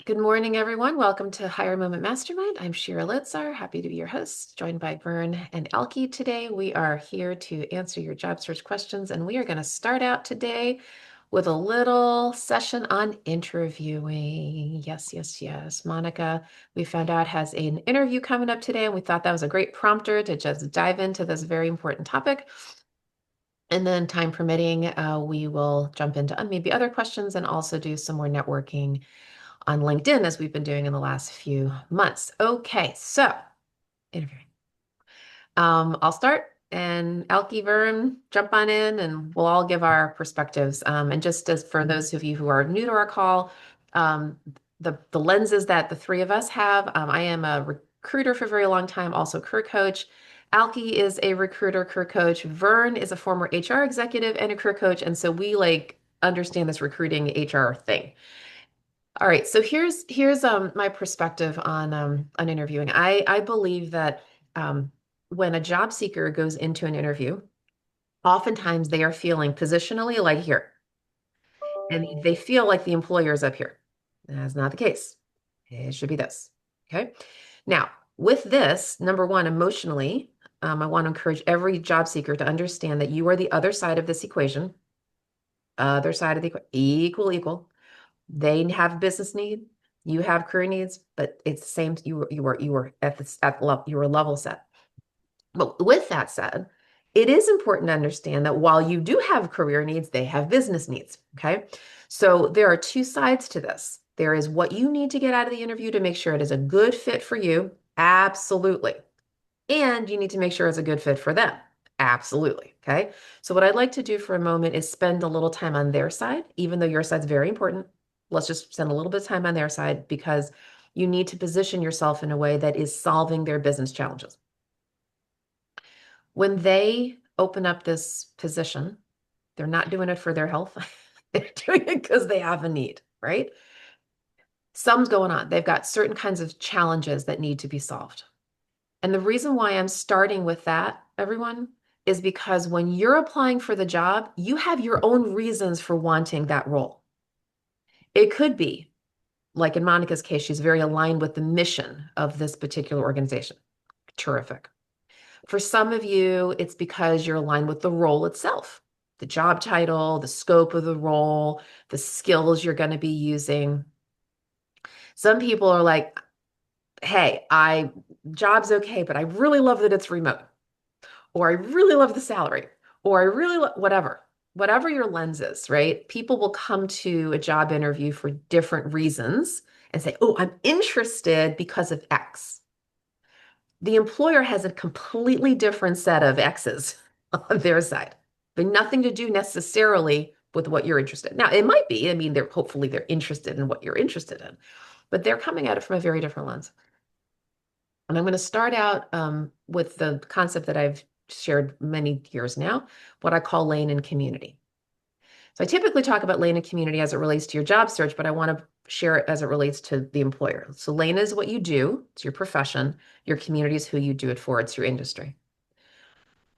Good morning, everyone. Welcome to Higher Moment Mastermind. I'm Shira Litzar, happy to be your host, joined by Vern and Elke today. We are here to answer your job search questions, and we are going to start out today with a little session on interviewing. Yes, yes, yes. Monica, we found out, has an interview coming up today, and we thought that was a great prompter to just dive into this very important topic. And then, time permitting, we will jump into maybe other questions and also do some more networking on LinkedIn as we've been doing in the last few months. Okay, so interviewing. I'll start and Elke Vern, jump on in and we'll all give our perspectives. And just as for those of you who are new to our call, um, the lenses that the three of us have, I am a recruiter for a very long time, also career coach. Alki is a recruiter, career coach. Vern is a former HR executive and a career coach. And so we like understand this recruiting HR thing. All right, so here's my perspective on interviewing. I believe that when a job seeker goes into an interview, oftentimes they are feeling positionally like here, and they feel like the employer is up here. That's not the case. It should be this. Okay. Now, with this, number one, emotionally, I want to encourage every job seeker to understand that you are the other side of this equation, other side of the equal. They have business need, you have career needs, but it's the same. You were at this at level, you were level set. But with that said, it is important to understand that while you do have career needs, they have business needs. Okay. So there are two sides to this. There is what you need to get out of the interview to make sure it is a good fit for you. Absolutely. And you need to make sure it's a good fit for them. Absolutely. Okay. So, what I'd like to do for a moment is spend a little time on their side, even though your side's very important. Let's just spend a little bit of time on their side because you need to position yourself in a way that is solving their business challenges. When they open up this position, they're not doing it for their health. They're doing it because they have a need, right? Something's going on. They've got certain kinds of challenges that need to be solved. And the reason why I'm starting with that, everyone, is because when you're applying for the job, you have your own reasons for wanting that role. It could be, like in Monica's case, she's very aligned with the mission of this particular organization. Terrific. For some of you, it's because you're aligned with the role itself, the job title, the scope of the role, the skills you're going to be using. Some people are like, hey, job's okay, but I really love that it's remote. Or I really love the salary, or I really whatever your lens is, right? People will come to a job interview for different reasons and say, oh, I'm interested because of X. The employer has a completely different set of X's on their side, but nothing to do necessarily with what you're interested in. Now, it might be, I mean, hopefully they're interested in what you're interested in, but they're coming at it from a very different lens. And I'm going to start out with the concept that I've shared many years now, what I call lane and community. So I typically talk about lane and community as it relates to your job search, but I want to share it as it relates to the employer. So lane is what you do, it's your profession. Your community is who you do it for, it's your industry.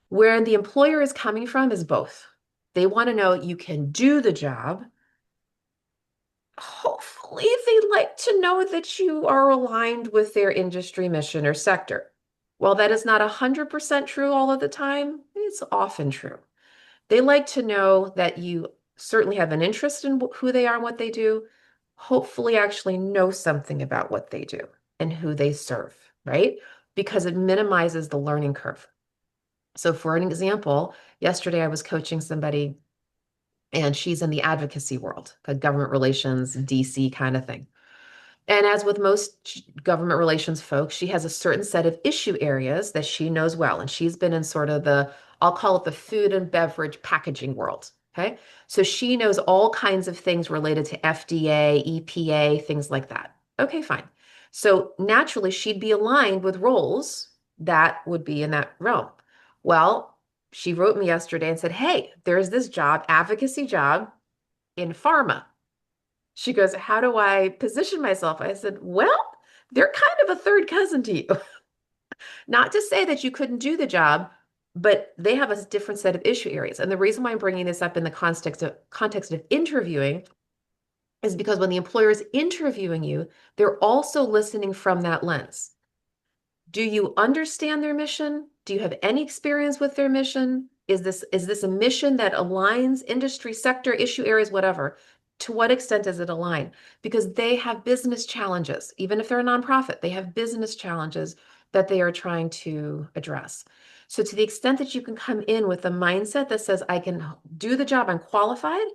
Where the employer is coming from is both. They want to know you can do the job. Hopefully, they'd like to know that you are aligned with their industry mission or sector. While that is not 100% true all of the time, it's often true. They like to know that you certainly have an interest in who they are and what they do, hopefully, actually know something about what they do and who they serve, right? Because it minimizes the learning curve. So, for an example, yesterday I was coaching somebody and she's in the advocacy world, like government relations, DC kind of thing. And as with most government relations folks, she has a certain set of issue areas that she knows well. And she's been in sort of I'll call it the food and beverage packaging world. Okay. So she knows all kinds of things related to FDA, EPA, things like that. Okay, fine. So naturally, she'd be aligned with roles that would be in that realm. Well, she wrote me yesterday and said, hey, there's this job, advocacy job in pharma. She goes, how do I position myself? I said, well, they're kind of a third cousin to you. Not to say that you couldn't do the job, but they have a different set of issue areas. And the reason why I'm bringing this up in the context of interviewing is because when the employer is interviewing you, they're also listening from that lens. Do you understand their mission? Do you have any experience with their mission? Is this a mission that aligns industry, sector, issue areas, whatever? To what extent does it align? Because they have business challenges. Even if they're a nonprofit, they have business challenges that they are trying to address. So to the extent that you can come in with a mindset that says, I can do the job, I'm qualified,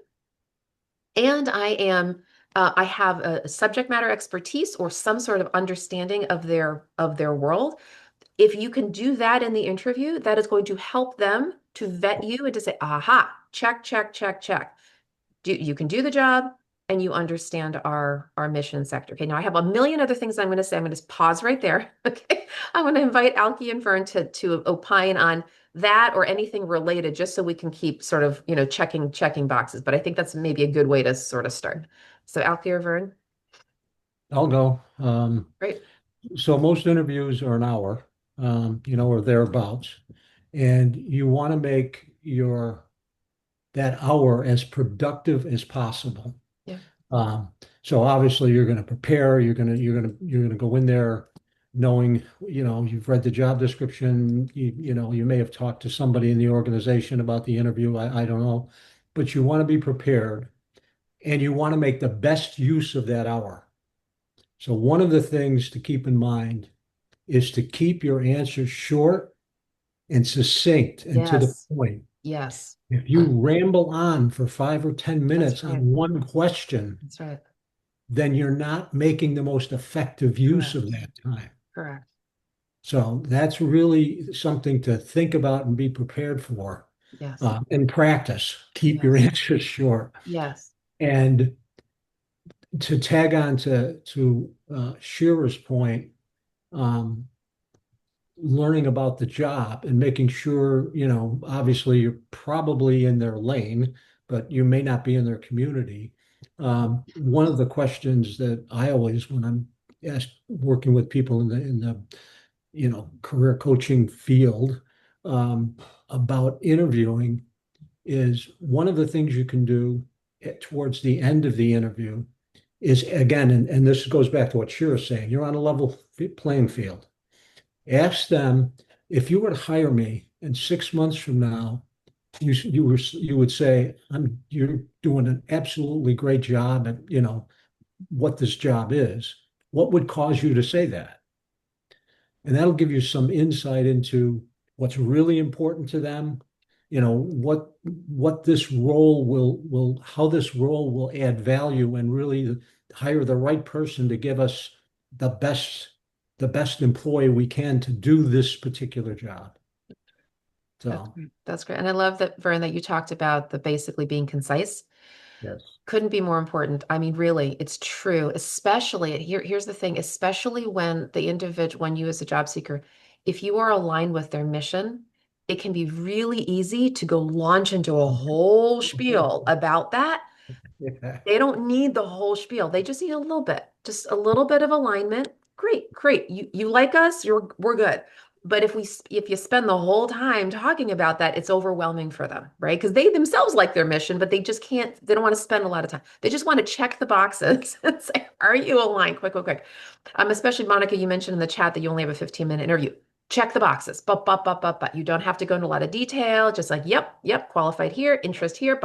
and I have a subject matter expertise or some sort of understanding of their world. If you can do that in the interview, that is going to help them to vet you and to say, aha, check, check, check, check. You can do the job and you understand our mission sector. Okay, now I have a million other things I'm going to say. I'm going to pause right there. Okay. I'm going to invite Alki and Vern to opine on that or anything related, just so we can keep sort of, checking boxes. But I think that's maybe a good way to sort of start. So Alki or Vern? I'll go. Great. So most interviews are an hour, or thereabouts, and you want to make your that hour as productive as possible. Yeah. Um, so obviously you're going to prepare. You're going to go in there knowing, you've read the job description. You may have talked to somebody in the organization about the interview. I don't know, but you want to be prepared, and you want to make the best use of that hour. So one of the things to keep in mind is to keep your answers short and succinct and to the Yes. point. Yes. If you ramble on for 5 or 10 minutes That's right. on one question, That's right. then you're not making the most effective use of Correct. that time. Correct. So that's really something to think about and be prepared for, Yes. and practice. Keep your Yes. answers short. Yes. And to tag on to Shira's point, um, learning about the job and making sure, obviously you're probably in their lane, but you may not be in their community. One of the questions that I always, when I'm asked working with people in the career coaching field, about interviewing is one of the things you can do towards the end of the interview is again, and this goes back to what Shira's saying, you're on a level playing field. Ask them, if you were to hire me and 6 months from now, you would say, you're doing an absolutely great job at what this job is. What would cause you to say that? And that'll give you some insight into what's really important to them, what this role will how this role will add value and really hire the right person to give us the best the best employee we can to do this particular job. That's So, great. That's great. And I love that, Vern, that you talked about the basically being concise. yes. Couldn't be more important. I mean, really, it's true, especially here's the thing, especially when you as a job seeker, if you are aligned with their mission, it can be really easy to go launch into a whole spiel about that. Yeah. They don't need the whole spiel. They just need a little bit, just a little bit of alignment. Great, great. You like us, we're good. But if you spend the whole time talking about that, it's overwhelming for them, right? Because they themselves like their mission, but they just can't, they don't want to spend a lot of time. They just want to check the boxes and say, are you aligned? Quick, quick, quick. Especially Monica, you mentioned in the chat that you only have a 15-minute interview. Check the boxes. But you don't have to go into a lot of detail. Just like, yep, yep, qualified here, interest here,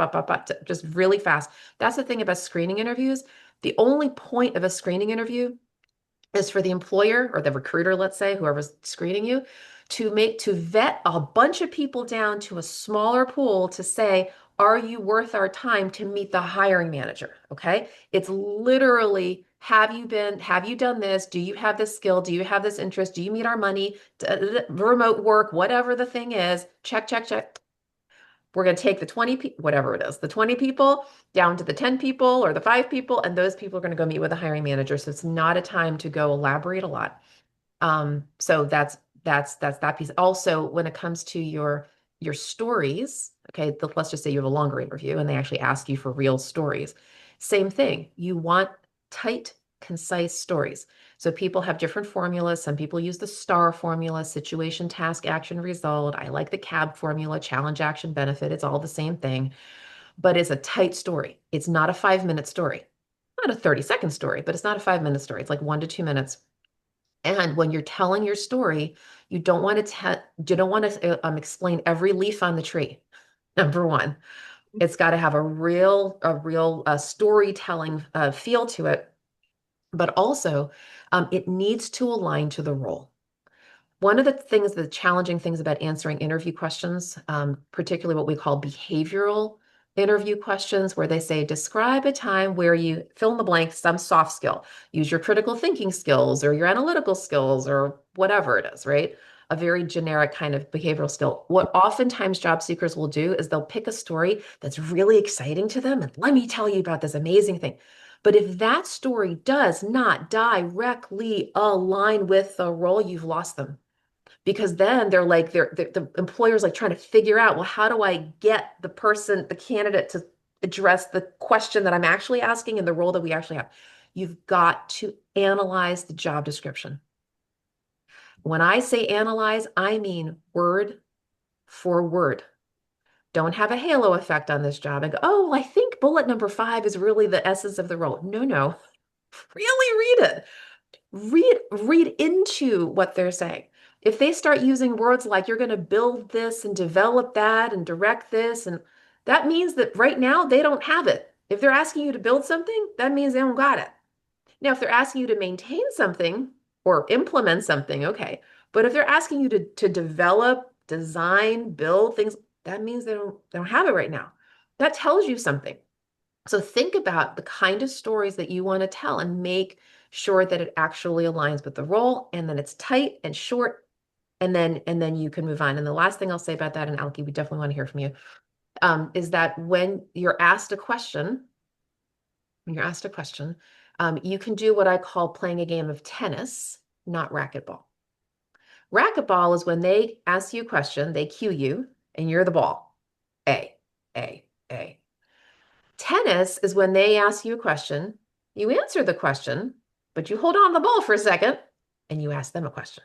just really fast. That's the thing about screening interviews. The only point of a screening interview is for the employer or the recruiter, let's say, whoever's screening you, to vet a bunch of people down to a smaller pool to say, are you worth our time to meet the hiring manager? Okay. It's literally, have you done this? Do you have this skill? Do you have this interest? Do you meet our money? Remote work, whatever the thing is, check, check, check. We're going to take the 20 people, whatever it is, the 20 people down to the 10 people or the 5 people, and those people are going to go meet with the hiring manager. So it's not a time to go elaborate a lot. So that's that piece. Also, when it comes to your stories, okay, let's just say you have a longer interview and they actually ask you for real stories. Same thing. You want tight, concise stories. So people have different formulas. Some people use the STAR formula, situation, task, action, result. I like the CAB formula, challenge, action, benefit. It's all the same thing, but it's a tight story. It's not a 5-minute story. not a 30-second story, but it's not a 5-minute story. It's like 1 to 2 minutes. And when you're telling your story, you don't want to explain every leaf on the tree. Number one, it's got to have a real storytelling feel to it, but also it needs to align to the role. One of the challenging things about answering interview questions, particularly what we call behavioral interview questions, where they say, describe a time where you fill in the blank, some soft skill, use your critical thinking skills or your analytical skills or whatever it is, right? A very generic kind of behavioral skill. What oftentimes job seekers will do is they'll pick a story that's really exciting to them. And let me tell you about this amazing thing. But if that story does not directly align with the role, you've lost them because then the employer's like trying to figure out, well, how do I get the candidate to address the question that I'm actually asking and the role that we actually have. You've got to analyze the job description. When I say analyze, I mean word for word. Don't have a halo effect on this job and go, oh, well, I think bullet number 5 is really the essence of the role. No, no, really read it. Read into what they're saying. If they start using words like you're going to build this and develop that and direct this, and that means that right now they don't have it. If they're asking you to build something, that means they don't got it. Now, if they're asking you to maintain something or implement something, okay. But if they're asking you to develop, design, build things, that means they don't have it right now. That tells you something. So think about the kind of stories that you want to tell and make sure that it actually aligns with the role and then it's tight and short and then you can move on. And the last thing I'll say about that, and Alki, we definitely want to hear from you, is that when you're asked a question, you can do what I call playing a game of tennis, not racquetball. Racquetball is when they ask you a question, they cue you, and you're the ball. A, A, A. Tennis is when they ask you a question, you answer the question, but you hold on the ball for a second and you ask them a question.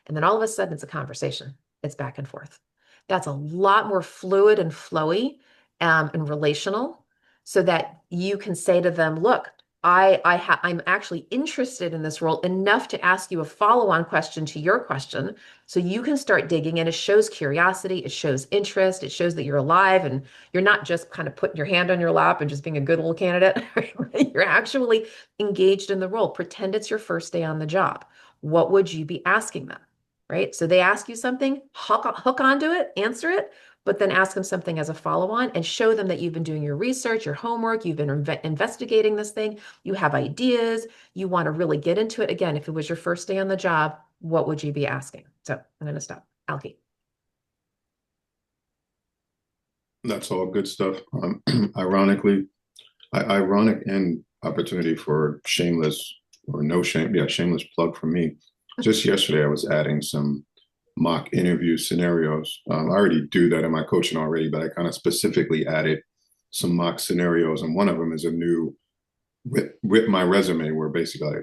And then all of a sudden it's a conversation. It's back and forth. That's a lot more fluid and flowy and relational so that you can say to them, look, I'm actually interested in this role enough to ask you a follow-on question to your question. So you can start digging and it shows curiosity, it shows interest, it shows that you're alive and you're not just kind of putting your hand on your lap and just being a good little candidate. You're actually engaged in the role. Pretend it's your first day on the job. What would you be asking them? Right? So they ask you something, hook onto it, answer it, but then ask them something as a follow-on and show them that you've been doing your research, your homework, you've been investigating this thing, you have ideas, you want to really get into it. Again, if it was your first day on the job, what would you be asking? So I'm going to stop. Alki. That's all good stuff. Ironically, ironic and opportunity for shameless or no shame, yeah, shameless plug for me. Just yesterday, I was adding some mock interview scenarios. I already do that in my coaching already, but I kind of specifically added some mock scenarios, and one of them is a new with my resume, where basically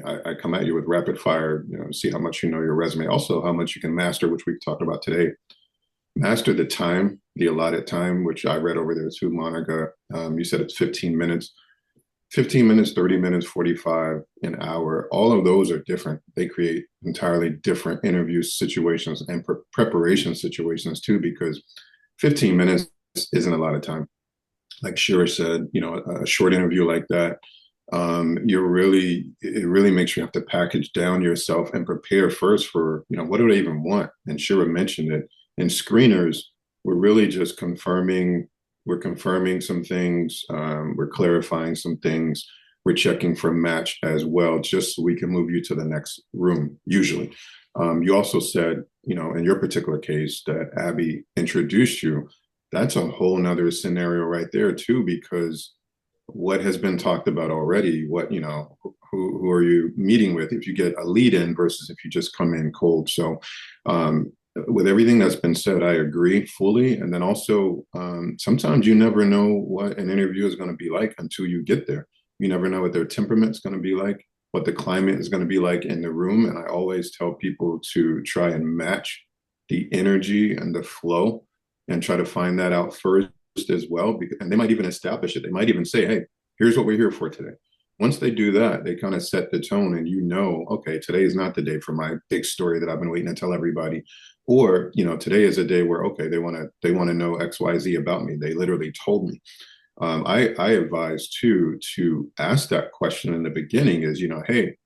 I come at you with rapid fire, see how much you know your resume, also how much you can master, which we've talked about today. Master the time, the allotted time, which I read over there too, Monica. You said it's 15 minutes. 15 minutes, 30 minutes, 45, an hour. All of those are different. They create entirely different interview situations and preparation situations too, because 15 minutes isn't a lot of time. Like Shira said, a short interview like that, it really makes you have to package down yourself and prepare first for, what do they even want? And Shira mentioned it. In screeners, we're really just we're confirming some things, we're clarifying some things, we're checking for match as well, just so we can move you to the next room, usually. You also said, in your particular case that Abby introduced you. That's a whole nother scenario right there too, because what has been talked about already, who are you meeting with if you get a lead in versus if you just come in cold. So with everything that's been said, I agree fully. And then also, sometimes you never know what an interview is going to be like until you get there. You never know what their temperament's going to be like, what the climate is going to be like in the room. And I always tell people to try and match the energy and the flow and try to find that out first as well. And they might even establish it. They might even say, hey, here's what we're here for today. Once they do that, they kind of set the tone, and okay, today is not the day for my big story that I've been waiting to tell everybody. Or, today is a day where, okay, they want to know XYZ about me. They literally told me. I advise too to ask that question in the beginning is, hey,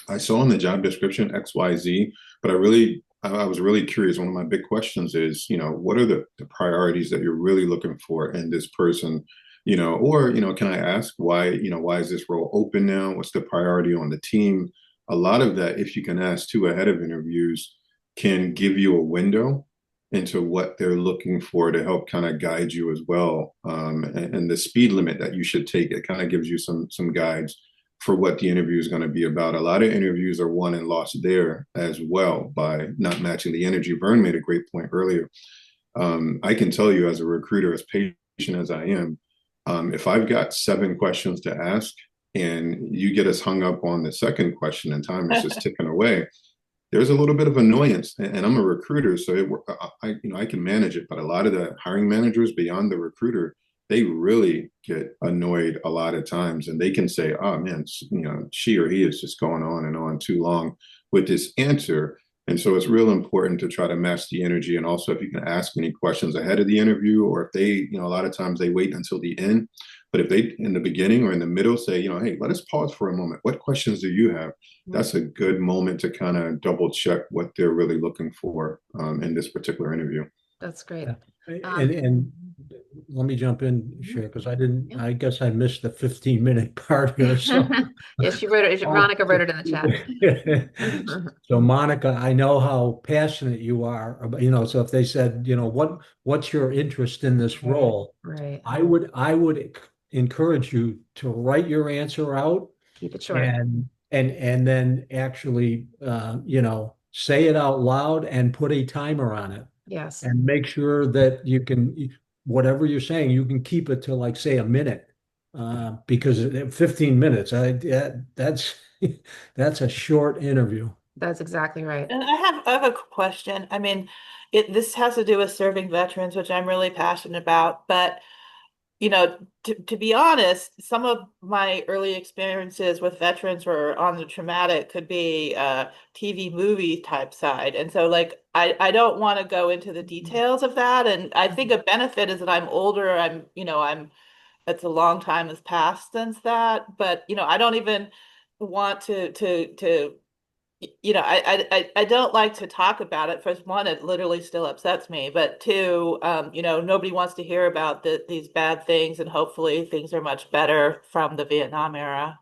I saw in the job description XYZ, but I was really curious. One of my big questions is, what are the priorities that you're really looking for in this person? Or, can I ask why is this role open now? What's the priority on the team? A lot of that, if you can ask too ahead of interviews, can give you a window into what they're looking for to help kind of guide you as well. And the speed limit that you should take, it kind of gives you some guides for what the interview is going to be about. A lot of interviews are won and lost there as well by not matching the energy. Vern made a great point earlier. I can tell you as a recruiter, as patient as I am, if I've got 7 questions to ask and you get us hung up on the second question and time is just ticking away, there's a little bit of annoyance. And I'm a recruiter, so I can manage it. But a lot of the hiring managers beyond the recruiter, they really get annoyed a lot of times, and they can say, "Oh man, she or he is just going on and on too long with this answer." And so it's real important to try to match the energy. And also, if you can ask any questions ahead of the interview, or if they, a lot of times they wait until the end. But if they, in the beginning or in the middle, say, hey, let us pause for a moment. What questions do you have? That's a good moment to kind of double check what they're really looking for in this particular interview. That's great. Yeah. Um, And let me jump in, Cher, because yeah. I guess I missed the 15-minute part here. So, Yeah, she wrote it. Veronica wrote it in the chat. so Monica, I know how passionate you are about, so if they said, what's your interest in this role? Right. I would encourage you to write your answer out Keep it short. and then actually, say it out loud and put a timer on it Yes. and make sure that you can, whatever you're saying, you can keep it to like say a minute, because 15 minutes, that's that's a short interview. That's exactly right. And I have a question. I mean, this has to do with serving veterans, which I'm really passionate about. But to be honest, some of my early experiences with veterans were on the traumatic, could be TV movie type side. And so like I don't want to go into the details of that. And I think a benefit is that I'm older. I'm it's a long time has passed since that. But I don't even want to I don't like to talk about it. First, one, it literally still upsets me. But two, nobody wants to hear about these bad things, and hopefully things are much better from the Vietnam era.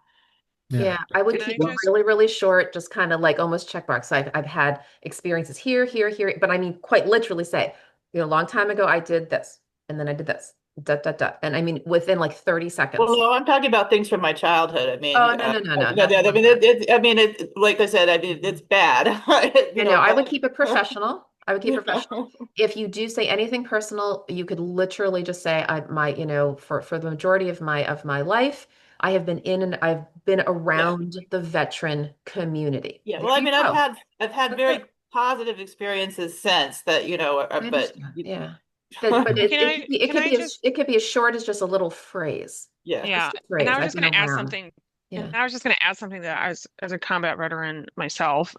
Yeah. Yeah, I would Can keep I it just, really, really short, just kind of like almost checkbox. I've had experiences here, here, here, but I mean quite literally say, a long time ago I did this, and then I did this, dot, dot, dot. And I mean within like 30 Well, seconds. no, I'm talking about things from my childhood. I Oh, mean, no, no, no, no, no, nothing I like mean, that. like I said, I mean, it's bad, Yeah, no, I would but keep it professional. I would keep it yeah. professional. If you do say anything personal, you could literally just say, for the majority of my life, I have been in and I've been Yeah. around the veteran community. Yeah. There Well, I you mean, go. I've had That's it. very positive experiences since that, I but understand. Yeah. But can I, can I just, it could be as short as just a little phrase. yeah. yeah. Just a And I phrase. was I've just been going to add around. something. And Yeah. I was just going to add something that as a combat veteran myself,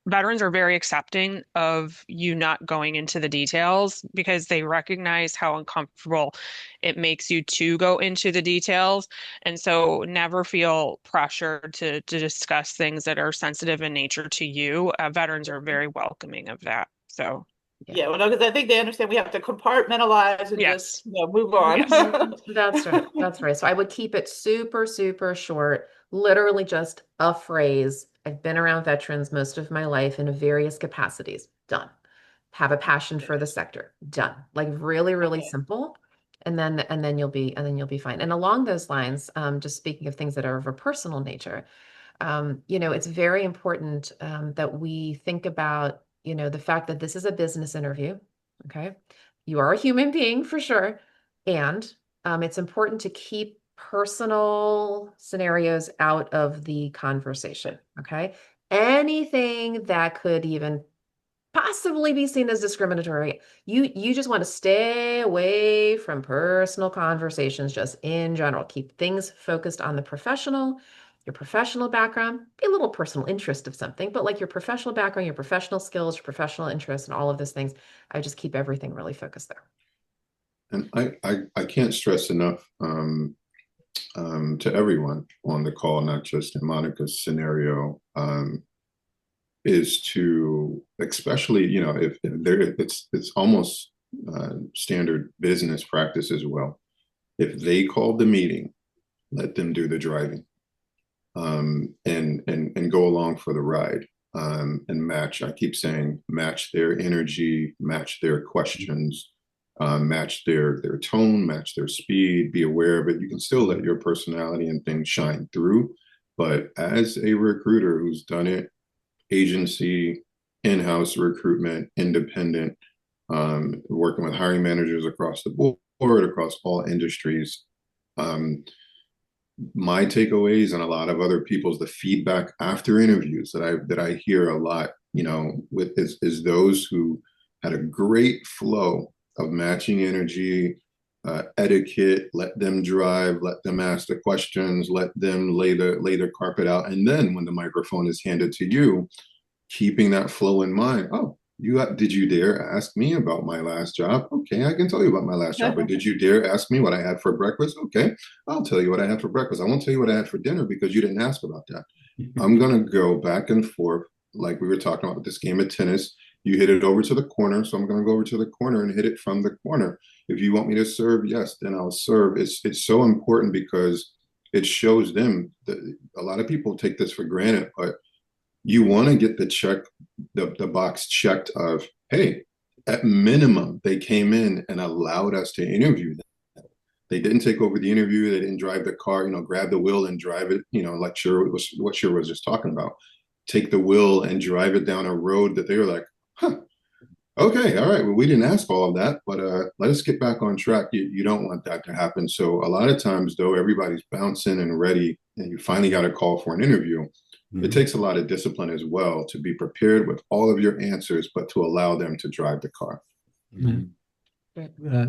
veterans are very accepting of you not going into the details because they recognize how uncomfortable it makes you to go into the details. And so never feel pressure to discuss things that are sensitive in nature to you. Veterans are very welcoming of that. So, Yeah. Yeah, well, no, because I think they understand we have to compartmentalize and just, yes, move on. yes. That's right. That's right. So I would keep it super, super short, literally just a phrase. I've been around veterans most of my life in various capacities. Done. Have a passion for the sector. Done. Like really, really Okay. simple. And then you'll be fine. And along those lines, just speaking of things that are of a personal nature, it's very important that we think about, the fact that this is a business interview. Okay. You are a human being for sure. And it's important to keep personal scenarios out of the conversation. Okay. Anything that could even possibly be seen as discriminatory. You just want to stay away from personal conversations just in general. Keep things focused on the professional, your professional background, be a little personal interest of something, but like your professional background, your professional skills, your professional interests, and all of those things. I just keep everything really focused there. And I can't stress enough to everyone on the call, not just in Monica's scenario, is to, especially, if there, it's almost standard business practice as well. If they called the meeting, let them do the driving, and go along for the ride, and match. I keep saying match their energy, match their questions, match their tone, match their speed. Be aware of it. You can still let your personality and things shine through, but as a recruiter who's done it, agency, in-house recruitment, independent, working with hiring managers across the board, across all industries. My takeaways and a lot of other people's, the feedback after interviews that I hear a lot, with is those who had a great flow of matching energy, etiquette, let them drive, let them ask the questions, let them lay the carpet out, and then when the microphone is handed to you, keeping that flow in mind. Oh, did you dare ask me about my last job? Okay, I can tell you about my last job. But did you dare ask me what I had for breakfast? Okay, I'll tell you what I had for breakfast. I won't tell you what I had for dinner because you didn't ask about that. I'm gonna go back and forth like we were talking about with this game of tennis. You hit it over to the corner, so I'm gonna go over to the corner and hit it from the corner. If you want me to serve, yes, then I'll serve. It's so important because it shows them that a lot of people take this for granted, but you want to get the box checked of, hey, at minimum, they came in and allowed us to interview them. They didn't take over the interview. They didn't drive the car, grab the wheel and drive it, like what Shira was just talking about. Take the wheel and drive it down a road that they were like, huh, okay, all right. Well, we didn't ask all of that, but let us get back on track. You don't want that to happen. So a lot of times, though, everybody's bouncing and ready, and you finally got a call for an interview. It takes a lot of discipline as well to be prepared with all of your answers, but to allow them to drive the car.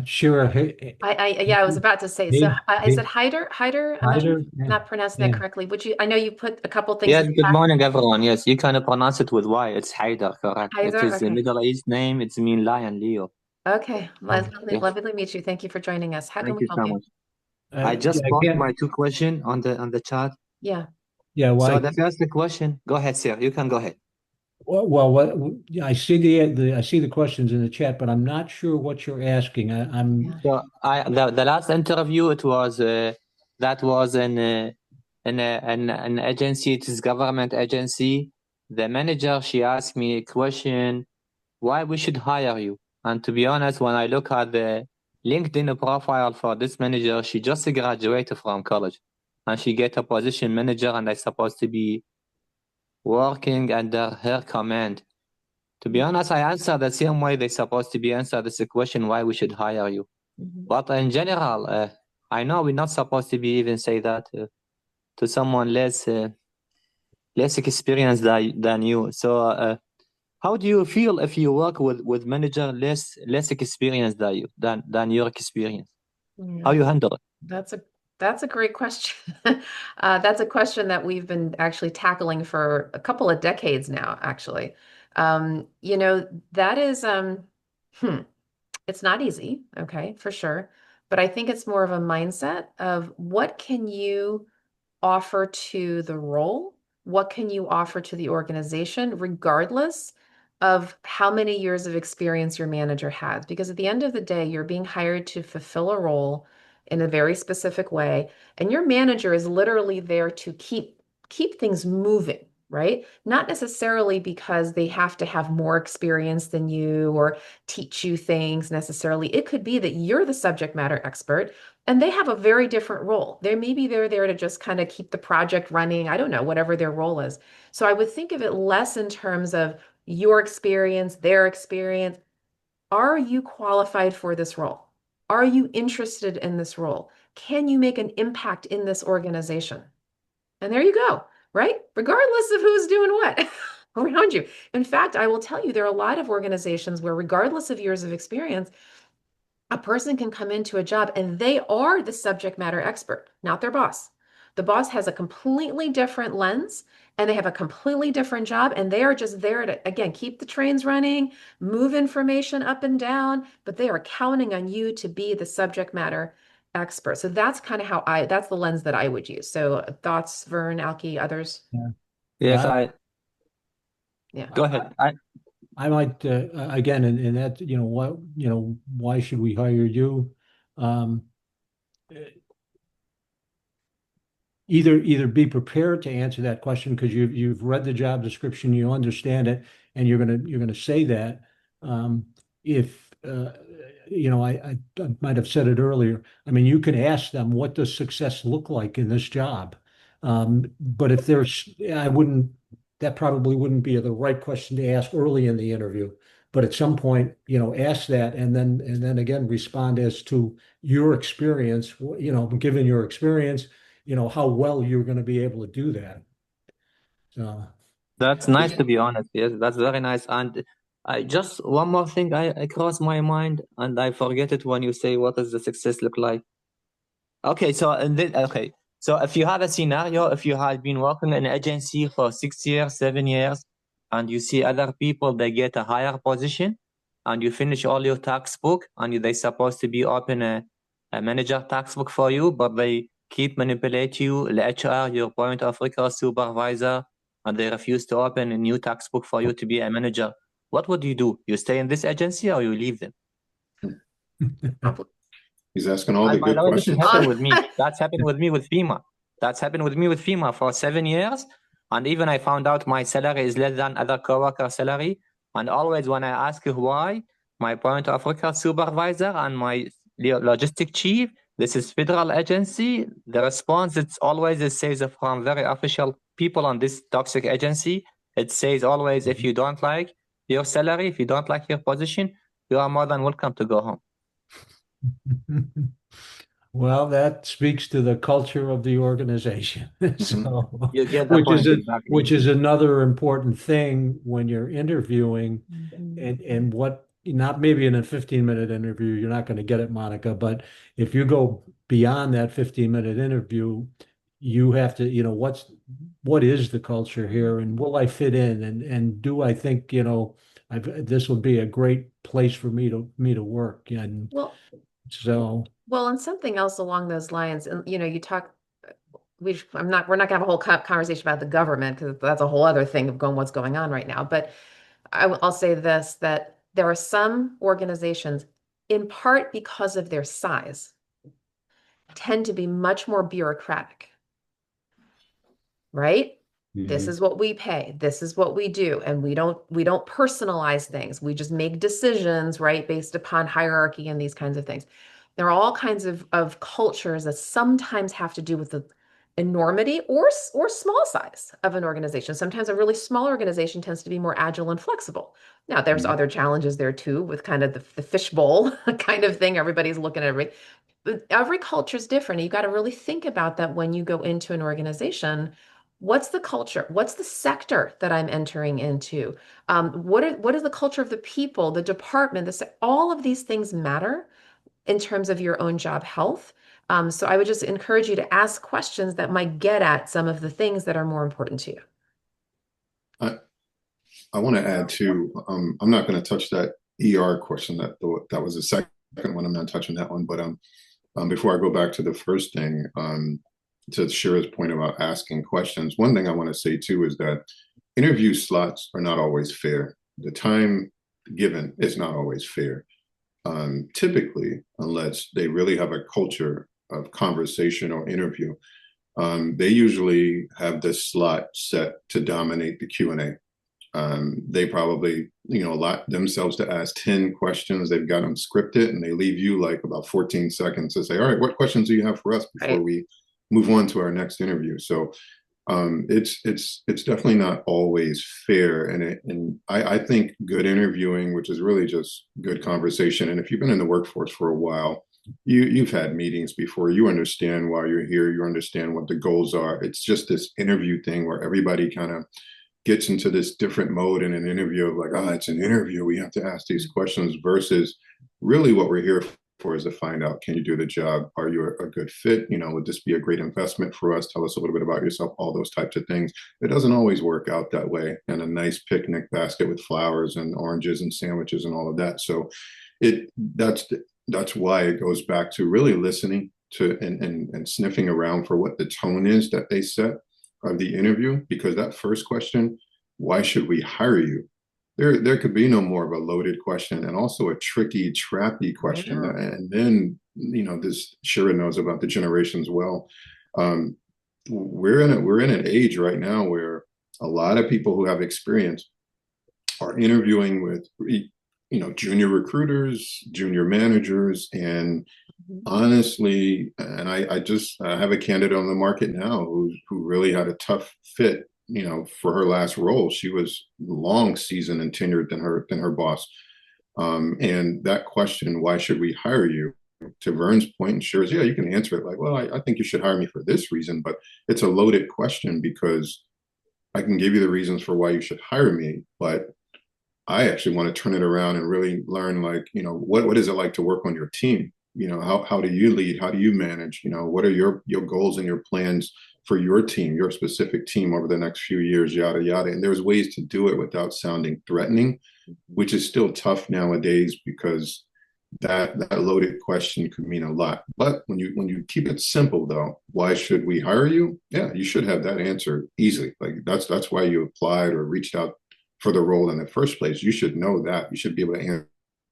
Shira, Yeah, I was about to say. So is it Hyder? Hyder? I'm Hyder, not pronouncing yeah. that correctly. I know you put a couple things Yes, in the good chat. morning, everyone. Yes, you can pronounce it with Y. It's Haider, correct. It Hyder? is a Okay. Middle East name. It's mean lion, Leo. Okay. Yes, Lovely to meet you. Thank you for joining us. How can thank we you help so you? much. I just yeah, posted again, my two questions on the chat. Yeah. yeah, So why? the first question, go ahead, sir. You can go ahead. What I see the questions in the chat, but I'm not sure what you're asking. I'm So the last interview, it was that was an agency. It is government agency. The manager, she asked me a question, why we should hire you. And to be honest, when I look at the LinkedIn profile for this manager, she just graduated from college and she get a position manager and I supposed to be working under her command. To be honest, I answer the same way they supposed to be answered this question, why we should hire you. But in general, I know we're not supposed to be even say that to someone less experienced than you. So how do you feel if you work with manager less experienced than your experience? How you handle it? That's a great question. That's a question that we've been actually tackling for a couple of decades now, actually. That is it's not easy, okay, for sure. But I think it's more of a mindset of what can you offer to the role? What can you offer to the organization, regardless of how many years of experience your manager has? Because at the end of the day, you're being hired to fulfill a role in a very specific way, and your manager is literally there to keep things moving, right? Not necessarily because they have to have more experience than you or teach you things necessarily. It could be that you're the subject matter expert and they have a very different role. Maybe they're there to just kind of keep the project running. I don't know, whatever their role is. So I would think of it less in terms of your experience, their experience. Are you qualified for this role? Are you interested in this role? Can you make an impact in this organization? And there you go, right? Regardless of who's doing what. around you. In fact, I will tell you, there are a lot of organizations where, regardless of years of experience, a person can come into a job and they are the subject matter expert, not their boss. The boss has a completely different lens and they have a completely different job, and they are just there to, again, keep the trains running, move information up and down, but they are counting on you to be the subject matter expert. So that's kind of that's the lens that I would use. So thoughts, Vern, Alki, others? Yeah. Yes, I, Yeah. go ahead. I might again, and that why should we hire you? Um, either be prepared to answer that question because you've read the job description, you understand it, and you're gonna say that. If I might have said it earlier. I mean, you can ask them, what does success look like in this job? But if there's, I wouldn't. That probably wouldn't be the right question to ask early in the interview. But at some point, ask that, and then again respond as to your experience. Given your experience, how well you're going to be able to do that. So, That's nice, to be honest. Yes, that's very nice. And I just one more thing I crossed my mind and I forget it when you say what does the success look like. Okay, so if you have a scenario, if you have been working in an agency for 6 years, 7 years, and you see other people they get a higher position, and you finish all your tax book, and they supposed to be open a manager tax book for you, but they keep manipulate you, the HR, your point of record supervisor, and they refuse to open a new tax book for you to be a manager. What would you do? You stay in this agency or you leave them? He's asking all the And by good the way, this has questions. happened with me. That's happened with me with FEMA. That's happened with me with FEMA for 7 years. And even I found out my salary is less than other coworker salary. And always when I ask why, my point of record supervisor and my logistic chief, this is federal agency. The response, it's always, it says from very official people on this toxic agency. It says always, if you don't like your salary, if you don't like your position, you are more than welcome to go home. well, that speaks to the culture of the organization. So, You get the point, exactly. which is another important thing when you're interviewing, and what not maybe in a 15-minute interview, you're not going to get it, Monica, but if you go beyond that 15-minute interview, you have to, what is the culture here, and will I fit in, and do I think, this would be a great place for me to work, and Well, so. Well, and something else along those lines, and you talk, we're not gonna have a whole conversation about the government because that's a whole other thing of what's going on right now. But I'll say this, that there are some organizations, in part because of their size, tend to be much more bureaucratic, right? This is what we pay. This is what we do. And we don't personalize things. We just make decisions, right, based upon hierarchy and these kinds of things. There are all kinds of cultures that sometimes have to do with the enormity or small size of an organization. Sometimes a really small organization tends to be more agile and flexible. Now, there's other challenges there too, with kind of the fishbowl kind of thing. Everybody's looking at everybody. But every culture is different. You got to really think about that when you go into an organization. What's the culture? What's the sector that I'm entering into? What is the culture of the people, the department? All of these things matter in terms of your own job health. So I would just encourage you to ask questions that might get at some of the things that are more important to you. I want to add too, I'm not going to touch that ER question. That was the second one. I'm not touching that one. But before I go back to the first thing, to Shira's point about asking questions, one thing I want to say too is that interview slots are not always fair. The time given is not always fair. Typically, unless they really have a culture of conversation or interview, they usually have this slot set to dominate the Q&A. They probably, allot themselves to ask 10 questions. They've got them scripted, and they leave you like about 14 seconds to say, all right, what questions do you have for us before we move on to our next interview? So it's definitely not always fair. And I think good interviewing, which is really just good conversation. And if you've been in the workforce for a while, you've had meetings before, you understand why you're here, you understand what the goals are. It's just this interview thing where everybody kind of gets into this different mode in an interview of like, oh, it's an interview, we have to ask these questions, versus really what we're here for is to find out, can you do the job? Are you a good fit? Would this be a great investment for us? Tell us a little bit about yourself, all those types of things. It doesn't always work out that way. And a nice picnic basket with flowers and oranges and sandwiches and all of that. So it that's why it goes back to really listening to and sniffing around for what the tone is that they set of the interview, because that first question, why should we hire you? There could be no more of a loaded question, and also a tricky, trappy question. And then, this Shira knows about the generations well. We're in an age right now where a lot of people who have experience are interviewing with junior recruiters, junior managers, and honestly, and I have a candidate on the market now who really had a tough fit, for her last role. She was long seasoned and tenured than her boss. And that question, why should we hire you? To Vern's point, and Shira's, yeah, you can answer it like, well, I think you should hire me for this reason, but it's a loaded question because I can give you the reasons for why you should hire me, but I actually want to turn it around and really learn, like, what is it like to work on your team? How do you lead? How do you manage? What are your goals and your plans for your team, your specific team over the next few years, yada, yada. And there's ways to do it without sounding threatening, which is still tough nowadays because that loaded question could mean a lot. But when you keep it simple, though, why should we hire you? Yeah, you should have that answer easily. Like that's why you applied or reached out for the role in the first place. You should know that. You should be able to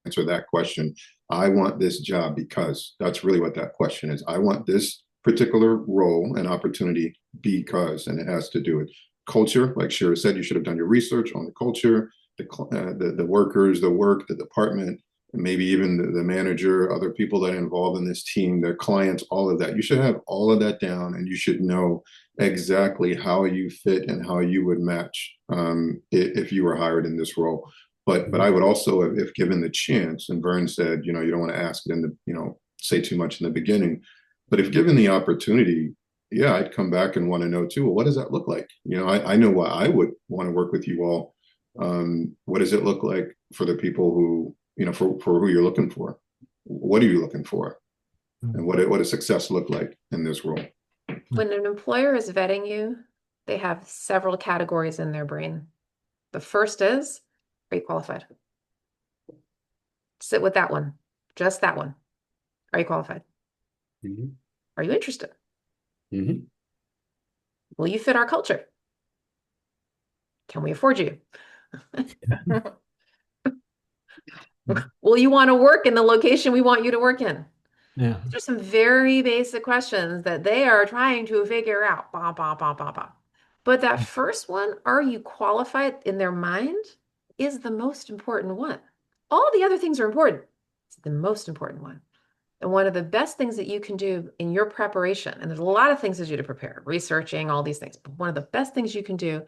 answer that question. I want this job because that's really what that question is. I want this particular role and opportunity because, and it has to do with culture. Like Shira said, you should have done your research on the culture, the workers, the work, the department, and maybe even the manager, other people that are involved in this team, their clients, all of that. You should have all of that down, and you should know exactly how you fit and how you would match if you were hired in this role. But I would also, if given the chance, and Vern said, you don't want to ask it in the, say too much in the beginning, but if given the opportunity, yeah, I'd come back and want to know too, well, what does that look like? I know why I would want to work with you all. What does it look like for the people who, for who you're looking for? What are you looking for? And what does success look like in this role? When an employer is vetting you, they have several categories in their brain. The first is, are you qualified? Sit with that one, just that one. Are you qualified? Mm-hmm. Are you interested? Mm-hmm. Will you fit our culture? Can we afford you? Will you want to work in the location we want you to work in? Yeah. These are some very basic questions that they are trying to figure out. Bah, bah, bah, bah, bah. But that first one, are you qualified in their mind, is the most important one. All the other things are important. It's the most important one. And one of the best things that you can do in your preparation, and there's a lot of things that you to prepare, researching, all these things, but one of the best things you can do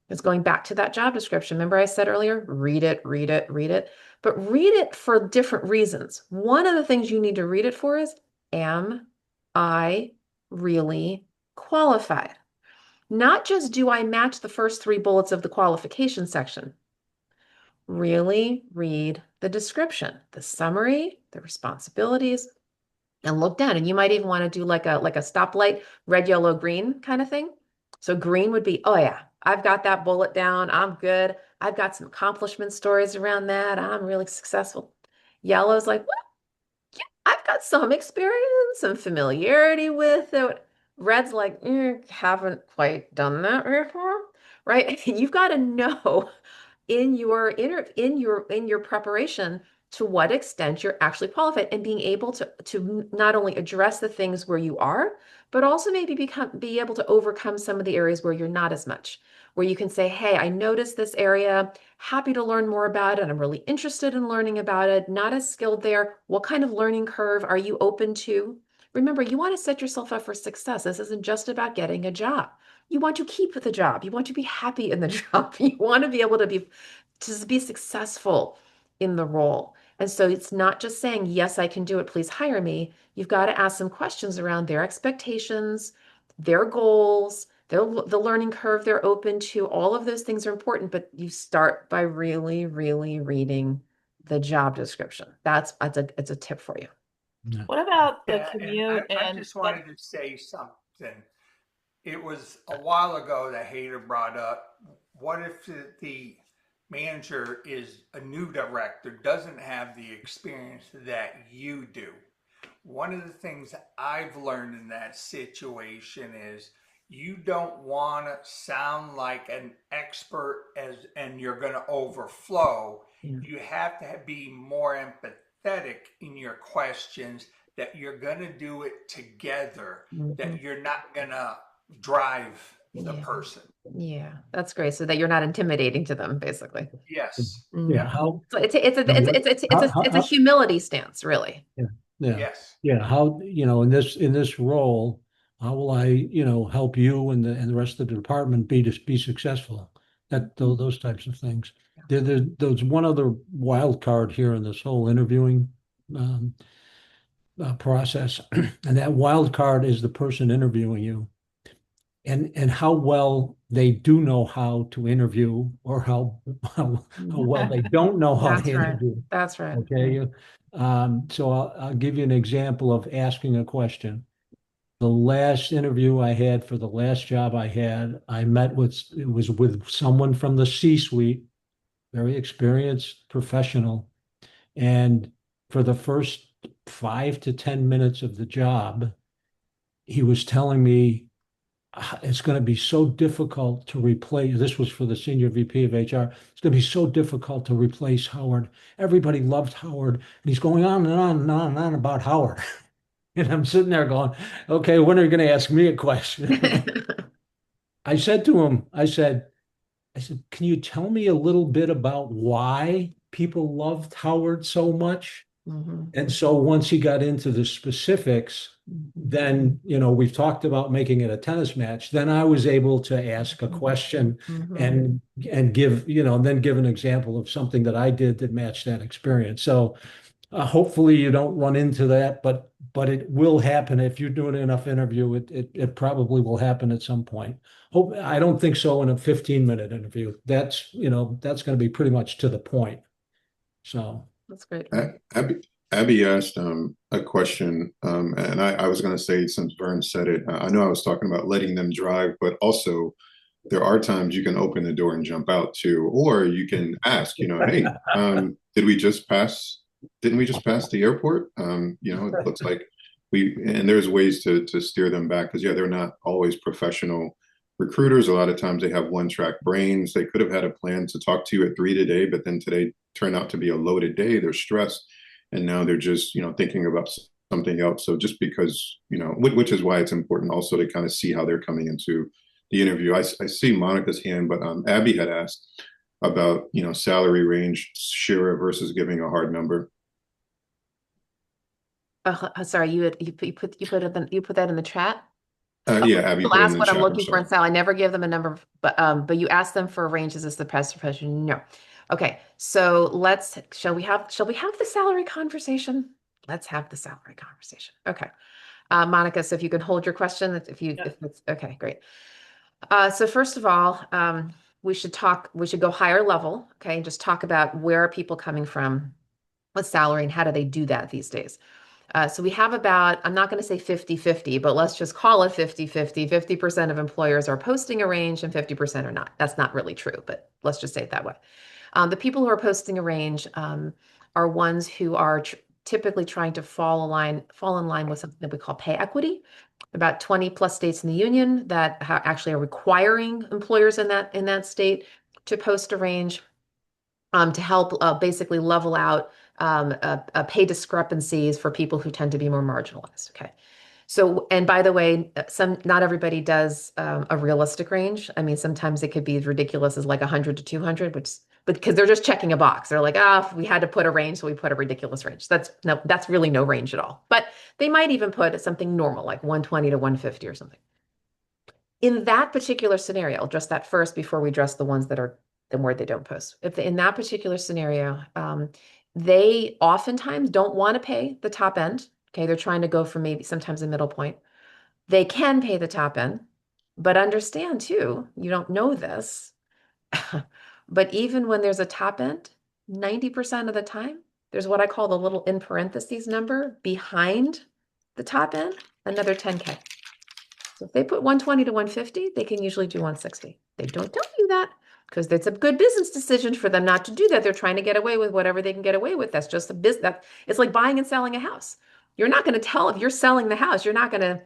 is going back to that job description. Remember I said earlier, read it, read it, read it, but read it for different reasons. One of the things you need to read it for is, am I really qualified? Not just do I match the first three bullets of the qualification section. Really read the description, the summary, the responsibilities, and look down. And you might even want to do like a stoplight, red, yellow, green kind of thing. So green would be, oh yeah, I've got that bullet down. I'm good. I've got some accomplishment stories around that. I'm really successful. Yellow is like, well, yeah, I've got some experience, some familiarity with it. Red's like, haven't quite done that before, right? You've got to know in your preparation to what extent you're actually qualified, and being able to not only address the things where you are, but also maybe be able to overcome some of the areas where you're not as much, where you can say, hey, I noticed this area, happy to learn more about it, I'm really interested in learning about it, not as skilled there. What kind of learning curve are you open to? Remember, you want to set yourself up for success. This isn't just about getting a job. You want to keep the job. You want to be happy in the job. You want to be able to be successful in the role. And so it's not just saying, yes, I can do it, please hire me. You've got to ask some questions around their expectations, their goals, the learning curve, they're open to all of those things are important, but you start by really, really reading the job description. It's a tip for you. Yeah. What about the Yeah, and commute I and just wanted to say something. It was a while ago that Hader brought up, what if the manager is a new director, doesn't have the experience that you do? One of the things I've learned in that situation is you don't want to sound like an expert and you're going to overflow. Yeah. You have to be more empathetic in your questions, that you're going to do it together, Mhm. that you're not going to drive the Yeah. person. Yeah, that's great. So that you're not intimidating to them, basically. Yes. Yeah. Yeah. How, So it's a how, humility stance, really. yeah, yeah, Yes. yeah. How, in this role, how will I, help you and the rest of the department be successful? Those types of things. There's one other wild card here in this whole interviewing um, process, and that wild card is the person interviewing you, and how well they do know how to interview, or how well they don't know how to That's right. interview. That's right. Okay. So I'll give you an example of asking a question. The last interview I had for the last job I had, it was with someone from the C-suite, very experienced professional. And for the first 5 to 10 minutes of the job, he was telling me, it's going to be so difficult to replace. This was for the senior VP of HR. It's going to be so difficult to replace Howard. Everybody loved Howard. And he's going on and on and on and on about Howard. And I'm sitting there going, okay, when are you going to ask me a question? I said to him, I said, can you tell me a little bit about why people loved Howard so much? Mhm. And so once he got into the specifics, then, we've talked about making it a tennis match. Then I was able to ask a question Mhm. and give, then give an example of something that I did that matched that experience. So hopefully you don't run into that, but it will happen if you're doing enough interview. It probably will happen at some point. I don't think so in a 15-minute interview. That's going to be pretty much to the point. So. That's great. Abby asked a question, and I was going to say, since Vern said it, I know I was talking about letting them drive, but also there are times you can open the door and jump out too, or you can ask, hey, did we just pass? Didn't we just pass the airport? It looks like and there's ways to steer them back, because yeah, they're not always professional recruiters. A lot of times they have one-track brains. They could have had a plan to talk to you at 3 today, but then today turned out to be a loaded day. They're stressed, and now they're just thinking about something else. So just because which is why it's important also to kind of see how they're coming into the interview. I see Monica's hand, but Abby had asked about salary range, Shira, versus giving a hard number. Sorry, you put that in the chat. Yeah, Abby People put it in ask the what I'm chat. I'm looking for sorry. in salary. I never give them a number, but you ask them for a range. Is this the best profession? No. Okay, so shall we have the salary conversation? Let's have the salary conversation. Okay. Monica, so if you can hold your question, if it's okay, great. So first of all, we should go higher level, okay, and just talk about where are people coming from, what salary, and how do they do that these days. So we have about, I'm not going to say 50-50, but let's just call it 50-50. 50% of employers are posting a range and 50% are not. That's not really true, but let's just say it that way. The people who are posting a range are ones who are typically trying to fall in line with something that we call pay equity. About 20 plus states in the union that actually are requiring employers in that state to post a range to help basically level out pay discrepancies for people who tend to be more marginalized. Okay. So, and by the way, not everybody does a realistic range. I mean, sometimes it could be as ridiculous as like 100 to 200, but because they're just checking a box. They're like, we had to put a range, so we put a ridiculous range. That's really no range at all. But they might even put something normal, like 120 to 150 or something. In that particular scenario, just that first before we address the ones that are where they don't post. In that particular scenario, they oftentimes don't want to pay the top end. Okay, they're trying to go for maybe sometimes a middle point. They can pay the top end, But understand too, you don't know this, but even when there's a top end, 90% of the time, there's what I call the little in parentheses number behind the top end, another 10K. So if they put 120 to 150, they can usually do 160. They don't tell you that because it's a good business decision for them not to do that. They're trying to get away with whatever they can get away with. That's just a business. It's like buying and selling a house. You're not going to tell if you're selling the house. You're not going to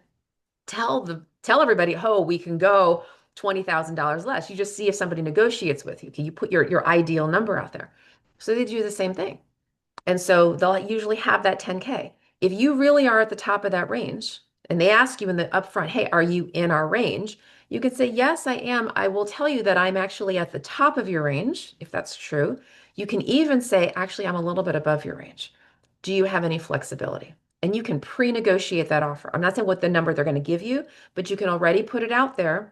tell everybody, oh, we can go $20,000 less. You just see if somebody negotiates with you. Can you put your ideal number out there? So they do the same thing. And so they'll usually have that 10K. If you really are at the top of that range and they ask you in the upfront, hey, are you in our range? You can say, yes, I am. I will tell you that I'm actually at the top of your range, if that's true. You can even say, actually, I'm a little bit above your range. Do you have any flexibility? And you can pre-negotiate that offer. I'm not saying what the number they're going to give you, but you can already put it out there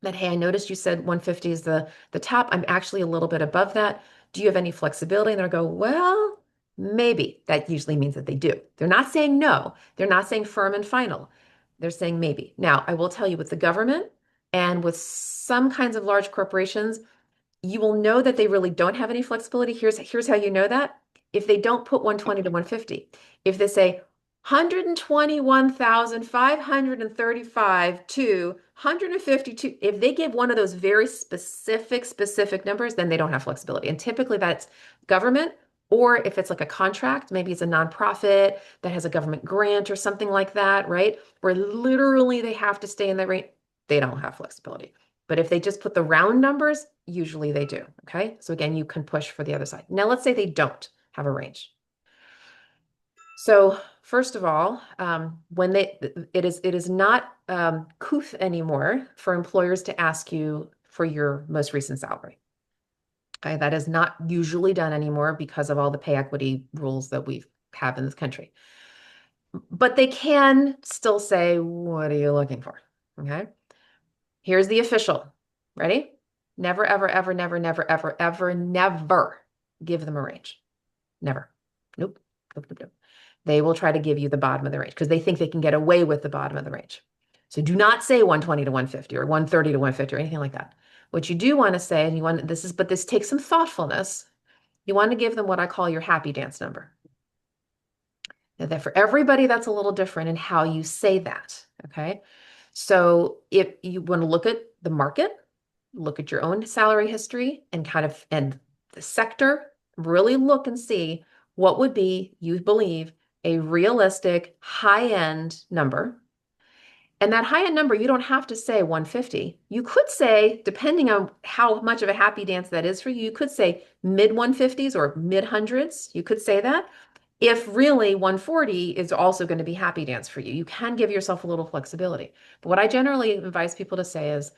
that, hey, I noticed you said 150 is the top. I'm actually a little bit above that. Do you have any flexibility? And they'll go, well, maybe. That usually means that they do. They're not saying no. They're not saying firm and final. They're saying maybe. Now, I will tell you with the government and with some kinds of large corporations, you will know that they really don't have any flexibility. Here's how you know that. If they don't put 120 to 150, if they say 121,535 to 152, if they give one of those very specific numbers, then they don't have flexibility. And typically that's government, or if it's like a contract, maybe it's a nonprofit that has a government grant or something like that, right? Where literally they have to stay in the range, they don't have flexibility. But if they just put the round numbers, usually they do. Okay. So again, you can push for the other side. Now let's say they don't have a range. So first of all, when it is not couth anymore for employers to ask you for your most recent salary. Okay, that is not usually done anymore because of all the pay equity rules that we have in this country. But they can still say, what are you looking for? Okay. Here's the official. Ready? Never, ever, ever, never, never, ever, ever, never give them a range. Never. Nope. Nope, nope, nope. They will try to give you the bottom of the range because they think they can get away with the bottom of the range. So do not say 120 to 150 or 130 to 150 or anything like that. What you do want to say, and you want but this takes some thoughtfulness. You want to give them what I call your happy dance number. Now that for everybody, that's a little different in how you say that. Okay. So if you want to look at the market, look at your own salary history and and the sector, really look and see what would be, you believe, a realistic high-end number. And that high-end number, you don't have to say 150. You could say, depending on how much of a happy dance that is for you, you could say mid 150s or mid hundreds. You could say that. If really 140 is also going to be happy dance for you, you can give yourself a little flexibility. But what I generally advise people to say is,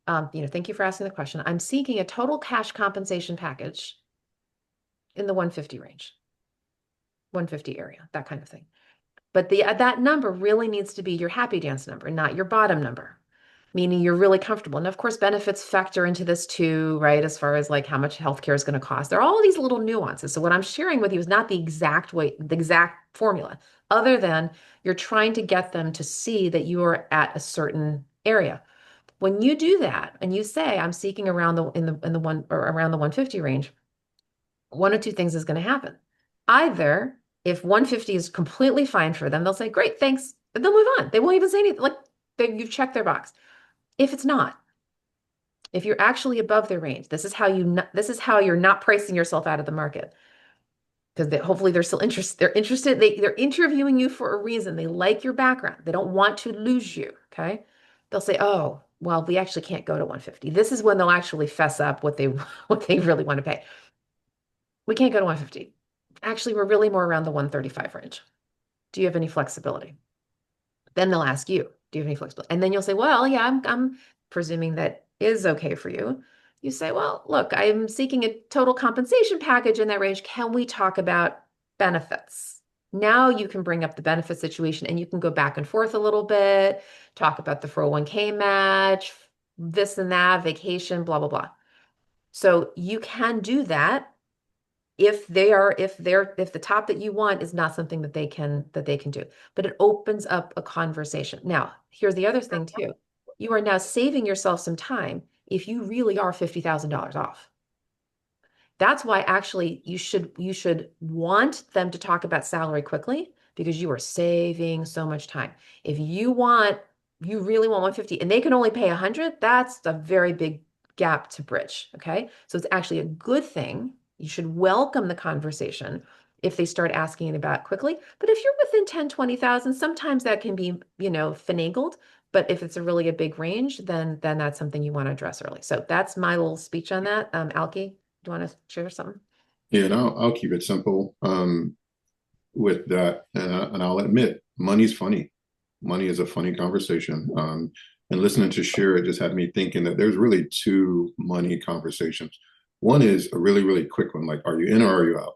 thank you for asking the question. I'm seeking a total cash compensation package in the 150 range, 150 area, that kind of thing. But that number really needs to be your happy dance number, not your bottom number, meaning you're really comfortable. And of course, benefits factor into this too, right? As far as like how much healthcare is going to cost. There are all these little nuances. So what I'm sharing with you is not the exact way, the exact formula, other than you're trying to get them to see that you are at a certain area. When you do that and you say, I'm seeking around the one or around the 150 range, one or two things is going to happen. Either if 150 is completely fine for them, they'll say, great, thanks. And they'll move on. They won't even say anything. Like you've checked their box. If it's not, if you're actually above their range, this is how you're not pricing yourself out of the market. Because hopefully they're still interested. They're interested. They're interviewing you for a reason. They like your background. They don't want to lose you. Okay. They'll say, oh, well, we actually can't go to 150. This is when they'll actually fess up what they really want to pay. We can't go to 150. Actually, we're really more around the 135 range. Do you have any flexibility? Then they'll ask you, do you have any flexibility? And then you'll say, well, yeah, I'm presuming that is okay for you. You say, well, look, I'm seeking a total compensation package in that range. Can we talk about benefits? Now you can bring up the benefit situation and you can go back and forth a little bit, talk about the 401k match, this and that, vacation, blah, blah, blah. So you can do that if the top that you want is not something that they can do. But it opens up a conversation. Now, here's the other thing too. you are now saving yourself some time if you really are $50,000 off. That's why actually you should want them to talk about salary quickly because you are saving so much time. If you really want 150 and they can only pay 100, that's a very big gap to bridge. Okay. So it's actually a good thing. You should welcome the conversation if they start asking it about quickly. But if you're within 10, 20,000, sometimes that can be, finagled. But if it's a big range, then that's something you want to address early. So that's my little speech on that. Alki, do you want to share something? Yeah, and I'll keep it simple with that, and I'll admit, money's funny. Money is a funny conversation. And listening to Shira just had me thinking that there's really two money conversations. One is a really, really quick one, like, are you in or are you out?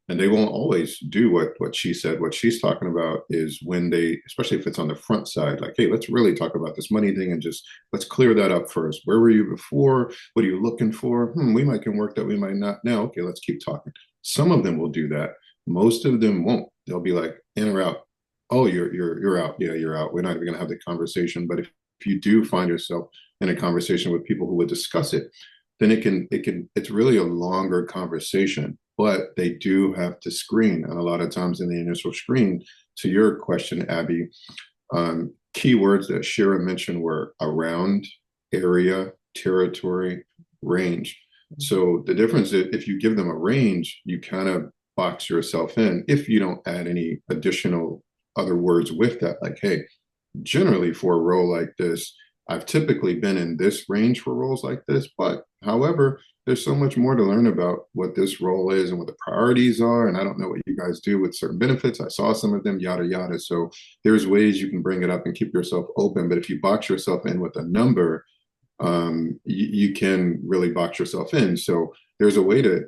And they won't always do what she said. What she's talking about is when they, especially if it's on the front side, like, hey, let's really talk about this money thing and just let's clear that up first. Where were you before? What are you looking for? We might can work that, we might not. Now, okay, let's keep talking. Some of them will do that. Most of them won't. They'll be like, in or out. Oh, you're out. Yeah, you're out. We're not even gonna have the conversation. But if you do find yourself in a conversation with people who would discuss it, then it's really a longer conversation, but they do have to screen. And a lot of times in the initial screen, to your question, Abby, keywords that Shira mentioned were around, area, territory, range. So the difference is if you give them a range, you kind of box yourself in if you don't add any additional other words with that, like, hey, generally for a role like this, I've typically been in this range for roles like this, but however, there's so much more to learn about what this role is and what the priorities are. And I don't know what you guys do with certain benefits. I saw some of them, yada, yada. So there's ways you can bring it up and keep yourself open. But if you box yourself in with a number, you can really box yourself in. So there's a way to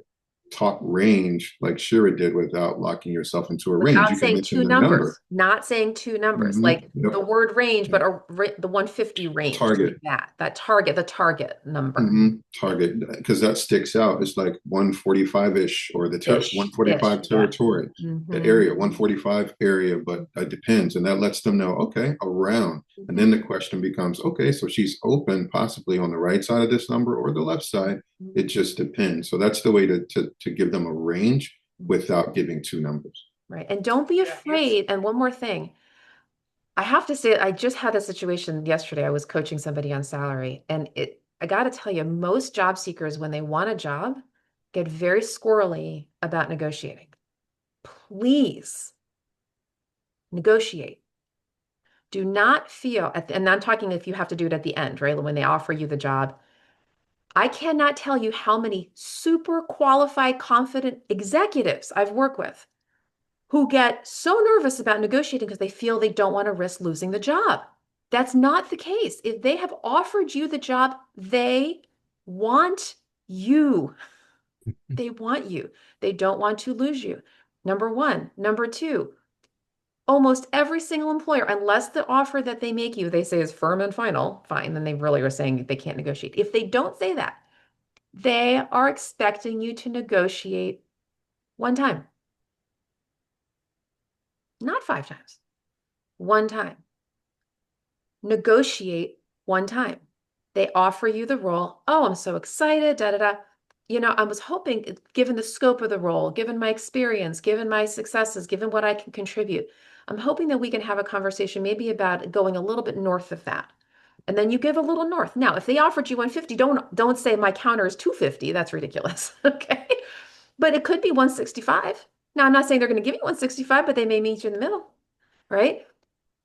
talk range like Shira did without locking yourself into a range. Without You can saying mention two the numbers, number. not saying two numbers, Mm-hmm. like Yep. the word range, but the 150 range, Target. like that target, the target number. Target, because that sticks out. It's like 145-ish or the 145 territory, the area, 145 area, but it depends. And that lets them know, okay, around. And then the question becomes, okay, so she's open possibly on the right side of this number or the left side. It just depends. So that's the way to give them a range without giving two numbers. Right. And don't be afraid. And one more thing. I have to say, I just had a situation yesterday. I was coaching somebody on salary, and I got to tell you, most job seekers, when they want a job, get very squirrely about negotiating. Please negotiate. Do not feel, and I'm talking if you have to do it at the end, right? When they offer you the job. I cannot tell you how many super qualified, confident executives I've worked with who get so nervous about negotiating because they feel they don't want to risk losing the job. That's not the case. If they have offered you the job, they want you. They want you. They don't want to lose you. Number one. Number two, almost every single employer, unless the offer that they make you, they say is firm and final, fine, then they really are saying they can't negotiate. If they don't say that, they are expecting you to negotiate one time, not 5 times, one time. Negotiate one time. They offer you the role. Oh, I'm so excited, da da da. I was hoping, given the scope of the role, given my experience, given my successes, given what I can contribute, I'm hoping that we can have a conversation maybe about going a little bit north of that. And then you give a little north. Now, if they offered you 150, don't say my counter is 250. That's ridiculous. Okay. But it could be 165. Now, I'm not saying they're going to give you 165, but they may meet you in the middle, right?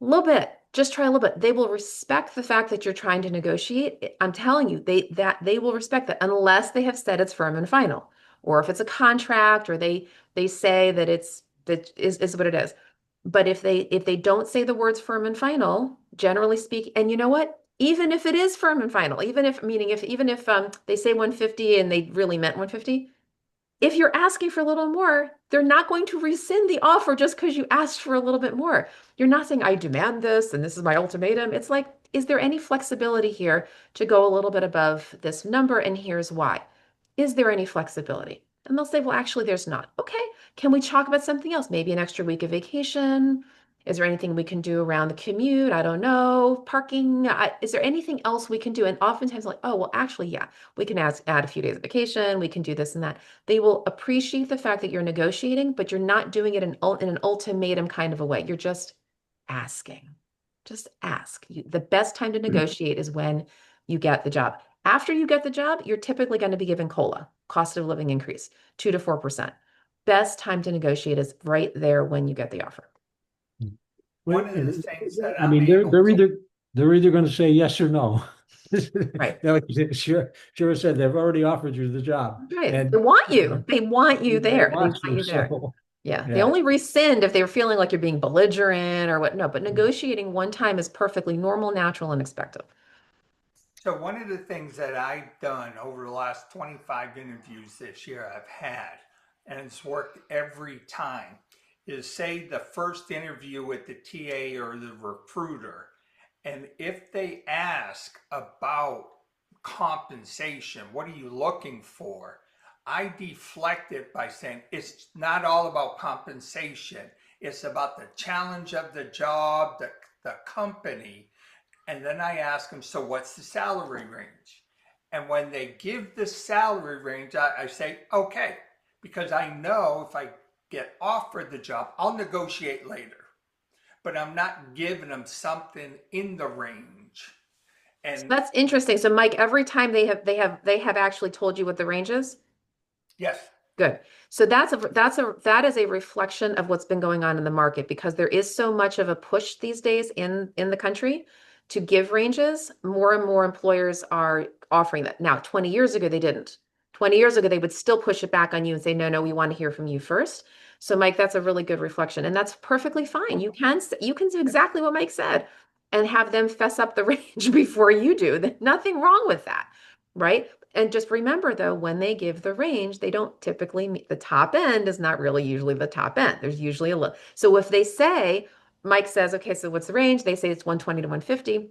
A little bit. Just try a little bit. They will respect the fact that you're trying to negotiate. I'm telling you, they will respect that unless they have said it's firm and final, or if it's a contract, or they say that is what it is. But if they don't say the words firm and final, generally speaking, and you know what? Even if it is firm and final, even if they say 150 and they really meant 150, if you're asking for a little more, they're not going to rescind the offer just because you asked for a little bit more. You're not saying, I demand this and this is my ultimatum. It's like, is there any flexibility here to go a little bit above this number? And here's why. Is there any flexibility? And they'll say, well, actually, there's not. Okay, can we talk about something else? Maybe an extra week of vacation, Is there anything we can do around the commute? I don't know. Parking. Is there anything else we can do? And oftentimes, like, oh, well, actually, yeah, we can add a few days of vacation. We can do this and that. They will appreciate the fact that you're negotiating, but you're not doing it in an ultimatum kind of a way. You're just asking. Just ask. The best time to negotiate is when you get the job. After you get the job, you're typically going to be given COLA, cost of living increase, 2 to 4%. Best time to negotiate is right there when you get the offer. One of the things that I I'm mean, able to, they're either going to say yes or no. Right. Like Shira said, they've already offered you the job. Right. And They want you. They want you there. They want you there. So Yeah. They yeah. only rescind if they're feeling like you're being belligerent or what. No, but negotiating one time is perfectly normal, natural, and expected. so one of the things that I've done over the last 25 interviews this year I've had, and it's worked every time, is say the first interview with the TA or the recruiter, and if they ask about compensation, what are you looking for? I deflect it by saying it's not all about compensation. It's about the challenge of the job, the company. And then I ask them, so what's the salary range? And when they give the salary range, I say, okay, because I know if I get offered the job, I'll negotiate later. But I'm not giving them something in the range. So And that's interesting. So Mike, every time they have actually told you what the range is? yes, Good. So that is a reflection of what's been going on in the market because there is so much of a push these days in the country to give ranges. More and more employers are offering that. Now, 20 years ago they didn't. 20 years ago they would still push it back on you and say, "No, no, we want to hear from you first." So Mike, that's a really good reflection and that's perfectly fine. You can do exactly what Mike said and have them fess up the range before you do. There's nothing wrong with that, right? And just remember though, when they give the range, they don't typically meet the top end is not really usually the top end. There's usually a little. So if they say, Mike says, okay, so what's the range? They say it's 120 to 150.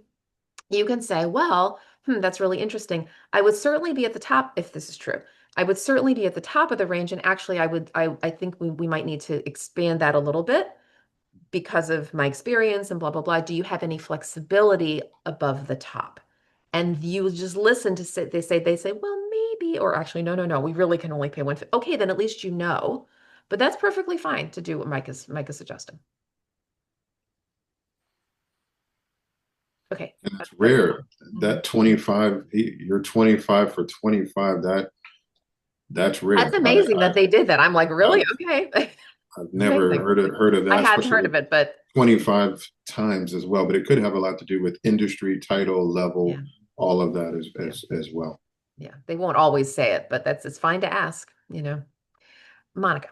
You can say, well, that's really interesting. I would certainly be at the top if this is true. I would certainly be at the top of the range. And actually, I think we might need to expand that a little bit because of my experience and blah, blah, blah. Do you have any flexibility above the top? And you just listen to say, they say, well, maybe, or actually, no, no, no, we really can only pay 150. Okay, then at least you know. But that's perfectly fine to do what Mike is suggesting. Okay. It's rare that 25, you're 25 for 25. That's rare. That's amazing that they did that. I'm like, really? Okay. I've never Amazing. heard of that. I hadn't heard of it, but 25 times as well. But it could have a lot to do with industry, title, level, yeah. all of that as well. Yeah, they won't always say it, but it's fine to ask, Monica,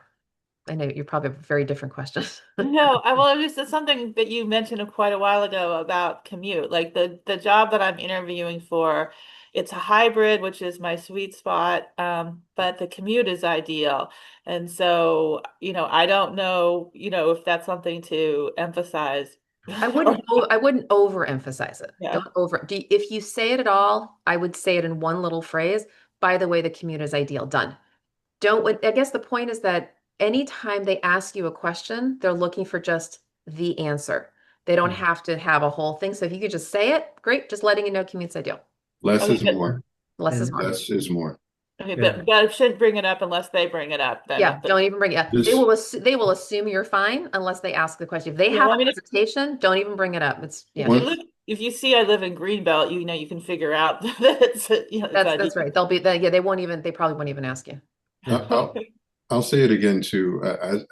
I know you probably have a very different question. No, well, it was something that you mentioned quite a while ago about commute. Like the job that I'm interviewing for, it's a hybrid, which is my sweet spot, but the commute is ideal. And so, I don't know, if that's something to emphasize. I wouldn't overemphasize it. Yeah. If you say it at all, I would say it in one little phrase. By the way, the commute is ideal. Done. I guess the point is that anytime they ask you a question, they're looking for just the answer. They don't have to have a whole thing. So if you could just say it, great. Just letting you know commute's ideal. Less Okay, is more. Less is more. Less is more. Okay, Yeah. but I shouldn't bring it up unless they bring it up. Then Yeah, don't even bring it up. They will assume you're fine unless they ask the question. If they have a hesitation, don't even bring it up. It's if you see I live in Greenbelt, you can figure out that it's that's right. They probably won't even ask you. I'll say it again too.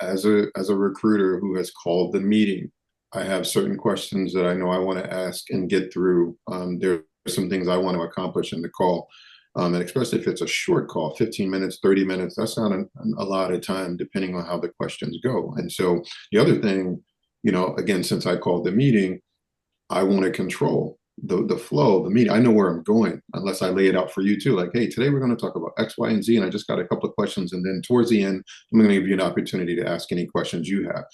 As a recruiter who has called the meeting, I have certain questions that I know I want to ask and get through. There are some things I want to accomplish in the call. And especially if it's a short call, 15 minutes, 30 minutes, that's not a lot of time depending on how the questions go. And so the other thing, again, since I called the meeting, I want to control the flow of the meeting. I know where I'm going unless I lay it out for you too. Like, hey, today we're going to talk about X, Y, and Z. And I just got a couple of questions. And then towards the end, I'm going to give you an opportunity to ask any questions you have.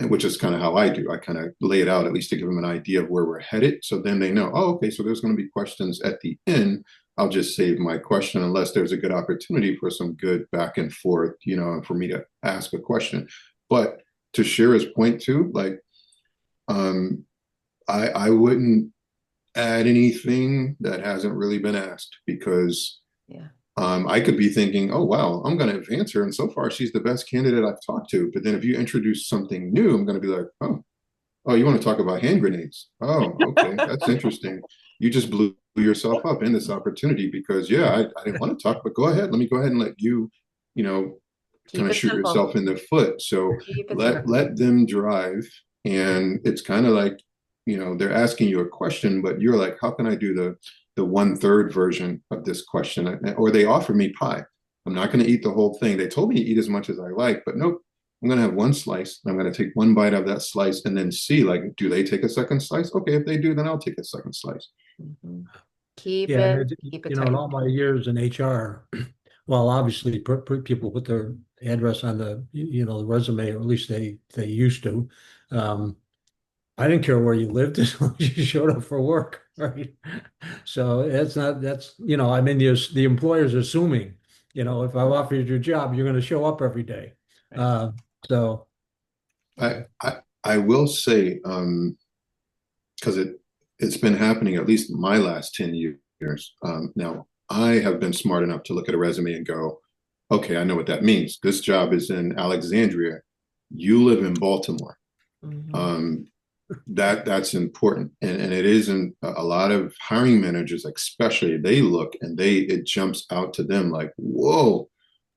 Which is kind of how I do. I kind of lay it out at least to give them an idea of where we're headed. So then they know, oh, okay, so there's going to be questions at the end. I'll just save my question unless there's a good opportunity for some good back and forth, and for me to ask a question. But to Shira's point too, like I wouldn't add anything that hasn't really been asked because Yeah. I could be thinking, oh, wow, I'm going to advance her. And so far, she's the best candidate I've talked to. But then if you introduce something new, I'm going to be like, oh, you want to talk about hand grenades? Oh, okay, that's interesting. You just blew yourself up in this opportunity because, yeah, I didn't want to talk, but go ahead. Let me go ahead and let you, you know, kind Keep of it shoot simple. yourself in the foot. So Keep it let simple. let them drive. And it's kind of like, they're asking you a question, but you're like, how can I do the 1/3 version of this question? Or they offer me pie. I'm not going to eat the whole thing. They told me to eat as much as I like, but nope. I'm going to have one slice. I'm going to take one bite of that slice and then see, like, do they take a second slice? Okay, if they do, then I'll take a second slice. Mhm. Keep Yeah, it, and keep it in tight. all my years in HR, well, obviously people put their address on the resume, or at least they used to. Um, I didn't care where you lived as long as you showed up for work, right? So I mean, the employer's assuming, if I offered you a job, you're going to show up every day. Right. Uh, so, I will say, because it's been happening at least my last 10 years. Now, I have been smart enough to look at a resume and go, okay, I know what that means. This job is in Alexandria. You live in Baltimore. Mhm. Um, that's important, and it isn't. A lot of hiring managers, especially, they look and it jumps out to them like, whoa,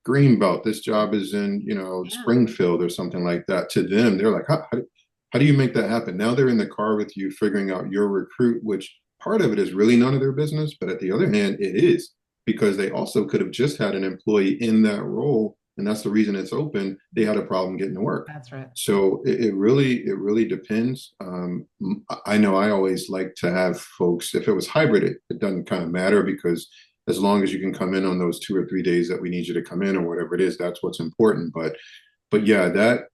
Greenbelt, this job is in Yeah, Springfield or something like that. To them, they're like, how do you make that happen? Now they're in the car with you figuring out your recruit, which part of it is really none of their business, but at the other hand, it is, because they also could have just had an employee in that role, and that's the reason it's open. They had a problem getting to work. that's right. So it really depends. I know I always like to have folks, if it was hybrid, it doesn't kind of matter, because as long as you can come in on those 2 or 3 days that we need you to come in or whatever it is, that's what's important. But yeah, that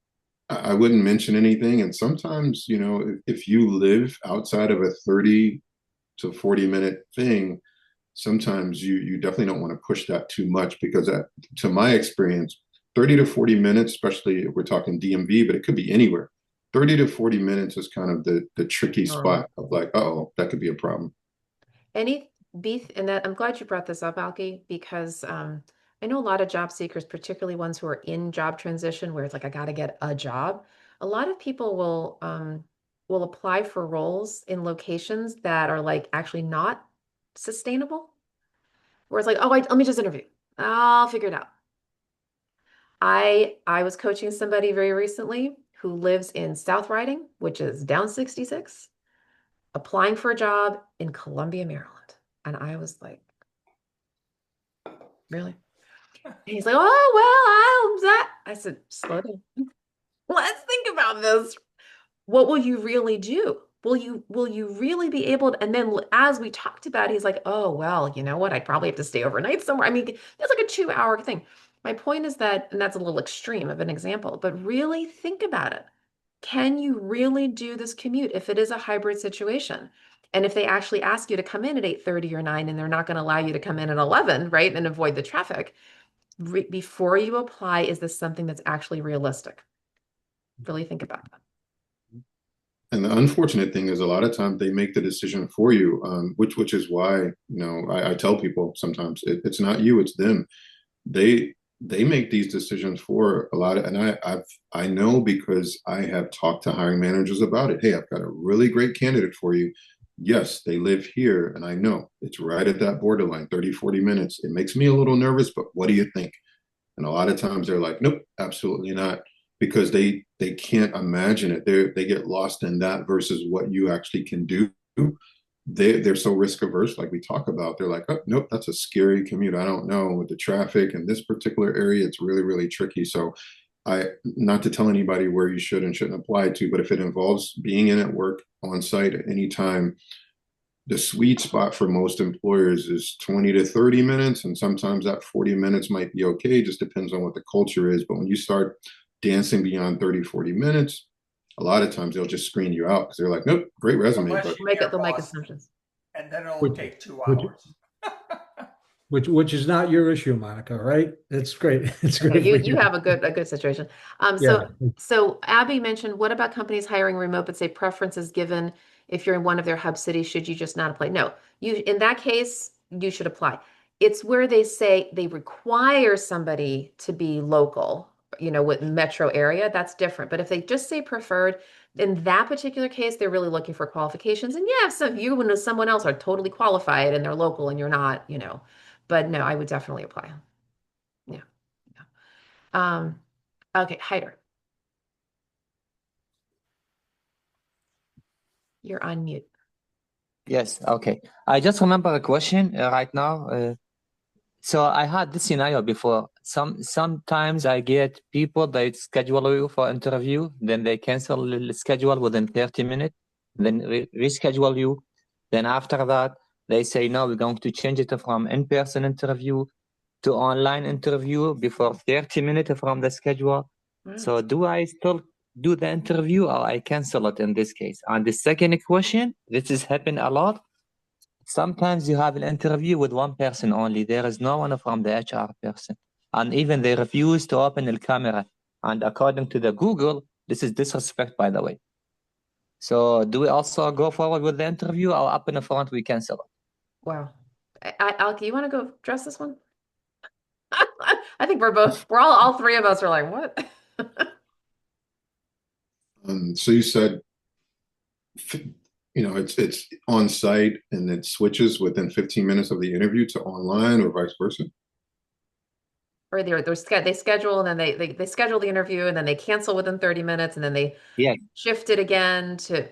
I wouldn't mention anything. And sometimes, if you live outside of a 30 to 40-minute thing, sometimes you definitely don't want to push that too much, because to my experience, 30 to 40 minutes, especially if we're talking DMV, but it could be anywhere. 30 to 40 minutes is kind of the tricky Normal. spot of like, oh, that could be a problem. Any beef, and that I'm glad you brought this up, Alki, because I know a lot of job seekers, particularly ones who are in job transition, where it's like I got to get a job. A lot of people will apply for roles in locations that are like actually not sustainable, where it's like, oh, let me just interview. I'll figure it out. I was coaching somebody very recently who lives in South Riding, which is down 66, applying for a job in Columbia, Maryland. And I was like, really? And he's like, oh, well, I said, slow down. Let's think about this. What will you really do? Will you really be able to? And then as we talked about it, he's like, oh, well, you know what? I'd probably have to stay overnight somewhere. I mean, that's like a 2 hour thing. My point is that, and that's a little extreme of an example, but really think about it. Can you really do this commute if it is a hybrid situation? And if they actually ask you to come in at 8:30 or 9 and they're not going to allow you to come in at 11, right? And avoid the traffic. Before you apply, is this something that's actually realistic? Really think about that. And the unfortunate thing is, a lot of times they make the decision for you, which is why I tell people sometimes it's not you, it's them. They make these decisions for a lot of, and I know, because I have talked to hiring managers about it. Hey, I've got a really great candidate for you. Yes, they live here, and I know it's right at that borderline, 30, 40 minutes. It makes me a little nervous, but what do you think? And a lot of times they're like, nope, absolutely not, because they can't imagine it. They get lost in that versus what you actually can do. They're so risk averse, like we talk about. They're like, oh, nope, that's a scary commute. I don't know, with the traffic in this particular area, it's really, really tricky. So not to tell anybody where you should and shouldn't apply to, but if it involves being in at work on site at any time, the sweet spot for most employers is 20 to 30 minutes. And sometimes that 40 minutes might be okay. It just depends on what the culture is. But when you start dancing beyond 30, 40 minutes, a lot of times they'll just screen you out because they're like, nope, great resume, Unless but you Make care, it, they'll make boss, assumptions. and then it'll which, take two which, hours. which is not your issue, Monica, right? It's great. It's Okay, great for you you. have a good situation. Yeah. So Abby mentioned, what about companies hiring remote but say preference is given if you're in one of their hub cities, should you just not apply? No, you in that case, you should apply. It's where they say they require somebody to be local, with metro area, that's different. But if they just say preferred, in that particular case, they're really looking for qualifications. And yeah, so if you and someone else are totally qualified and they're local and you're not, but no, I would definitely apply. Yeah. Um, okay, Hyder, you're on mute. Yes, okay. I just remember a question right now. So I had this scenario before. Sometimes I get people they schedule you for interview, then they cancel the schedule within 30 minutes, then reschedule you. Then after that, they say no, we're going to change it from in-person interview to online interview before 30 minutes from the schedule. Wow. So do I still do the interview or I cancel it in this case? And the second question, this has happened a lot. Sometimes you have an interview with one person only. There is no one from the HR person. And even they refuse to open the camera. And according to the Google, this is disrespect, by the way. So do we also go forward with the interview or up in the front we cancel it? Wow. Alki, you want to go address this one? I think we're all three of us are like, what? So you said, it's on site and it switches within 15 minutes of the interview to online or vice versa. Or they schedule and then they schedule the interview and then they cancel within 30 minutes and then they Yeah. shift it again to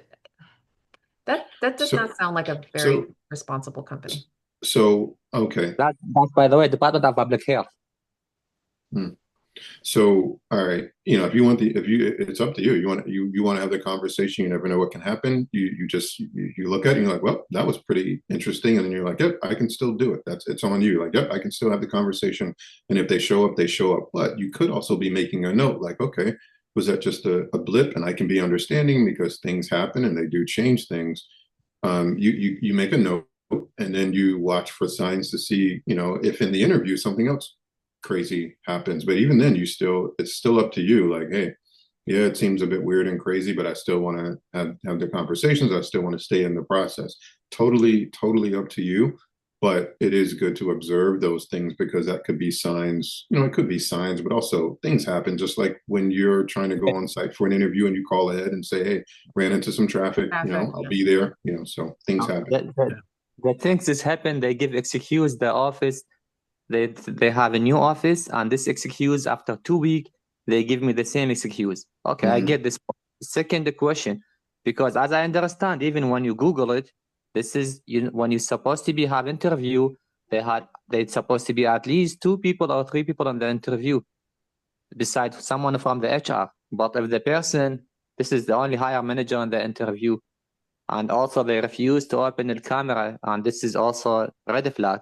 that does So, not sound like a very so, responsible company. so, okay. That's, by the way, Department of Public Health. Hmm. So, all right, it's up to you. You want to have the conversation. You never know what can happen. You look at it and you're like, well, that was pretty interesting. And then you're like, yep, I can still do it. It's on you. Like, yep, I can still have the conversation. And if they show up, they show up. But you could also be making a note like, okay, was that just a blip? And I can be understanding because things happen and they do change things. You make a note and then you watch for signs to see, if in the interview something else crazy happens. But even then, it's still up to you. Like, hey, yeah, it seems a bit weird and crazy, but I still want to have the conversations. I still want to stay in the process. Totally up to you. But it is good to observe those things because that could be signs. It could be signs, but also things happen. Just like when you're trying to go on site for an interview and you call ahead and say, "Hey, ran into some traffic. I'll be there." So things happen. The things this happen, they give excuse the office. They have a new office, and this excuse after 2 weeks, they give me the same excuse. Okay, I get this. Second question, because as I understand, even when you Google it, this is when you're supposed to have interview, they're supposed to be at least 2 people or 3 people on the interview, besides someone from the HR. But if the person, this is the only hire manager on the interview, and also they refuse to open the camera, and this is also red flag.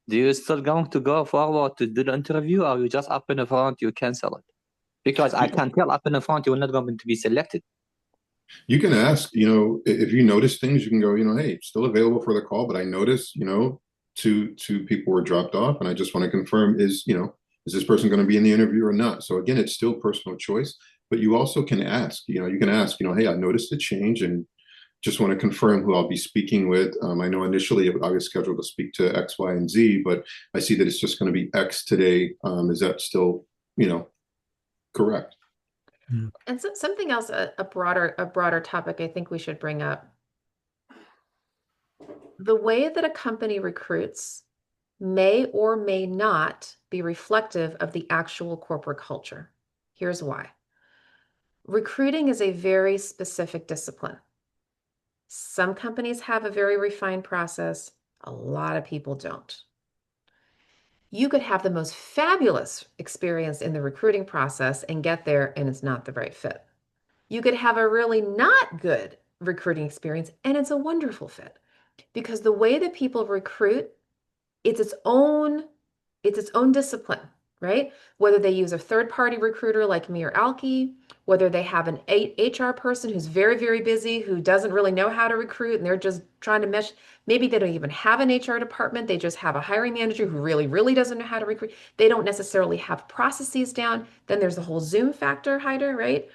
Do you still going to go forward to do the interview, or you just up in the front, you cancel it? Because I can tell up in the front you're not going to be selected. You can ask, if you notice things, you can go, hey, still available for the call, but I noticed, two people were dropped off, and I just want to confirm is this person going to be in the interview or not? So again, it's still personal choice, but you also can ask, hey, I noticed a change and just want to confirm who I'll be speaking with. I know initially I was scheduled to speak to X, Y, and Z, but I see that it's just going to be X today. Is that still, correct? And something else, a broader topic I think we should bring up. The way that a company recruits may or may not be reflective of the actual corporate culture. Here's why. Recruiting is a very specific discipline. Some companies have a very refined process. A lot of people don't. You could have the most fabulous experience in the recruiting process and get there and it's not the right fit. You could have a really not good recruiting experience and it's a wonderful fit. Because the way that people recruit, it's its own discipline. right? Whether they use a third-party recruiter like me or Alki, whether they have an HR person who's very, very busy, who doesn't really know how to recruit, and they're just trying to mesh. Maybe they don't even have an HR department. They just have a hiring manager who really, really doesn't know how to recruit. They don't necessarily have processes down. Then there's the whole Zoom factor, Hyder, right?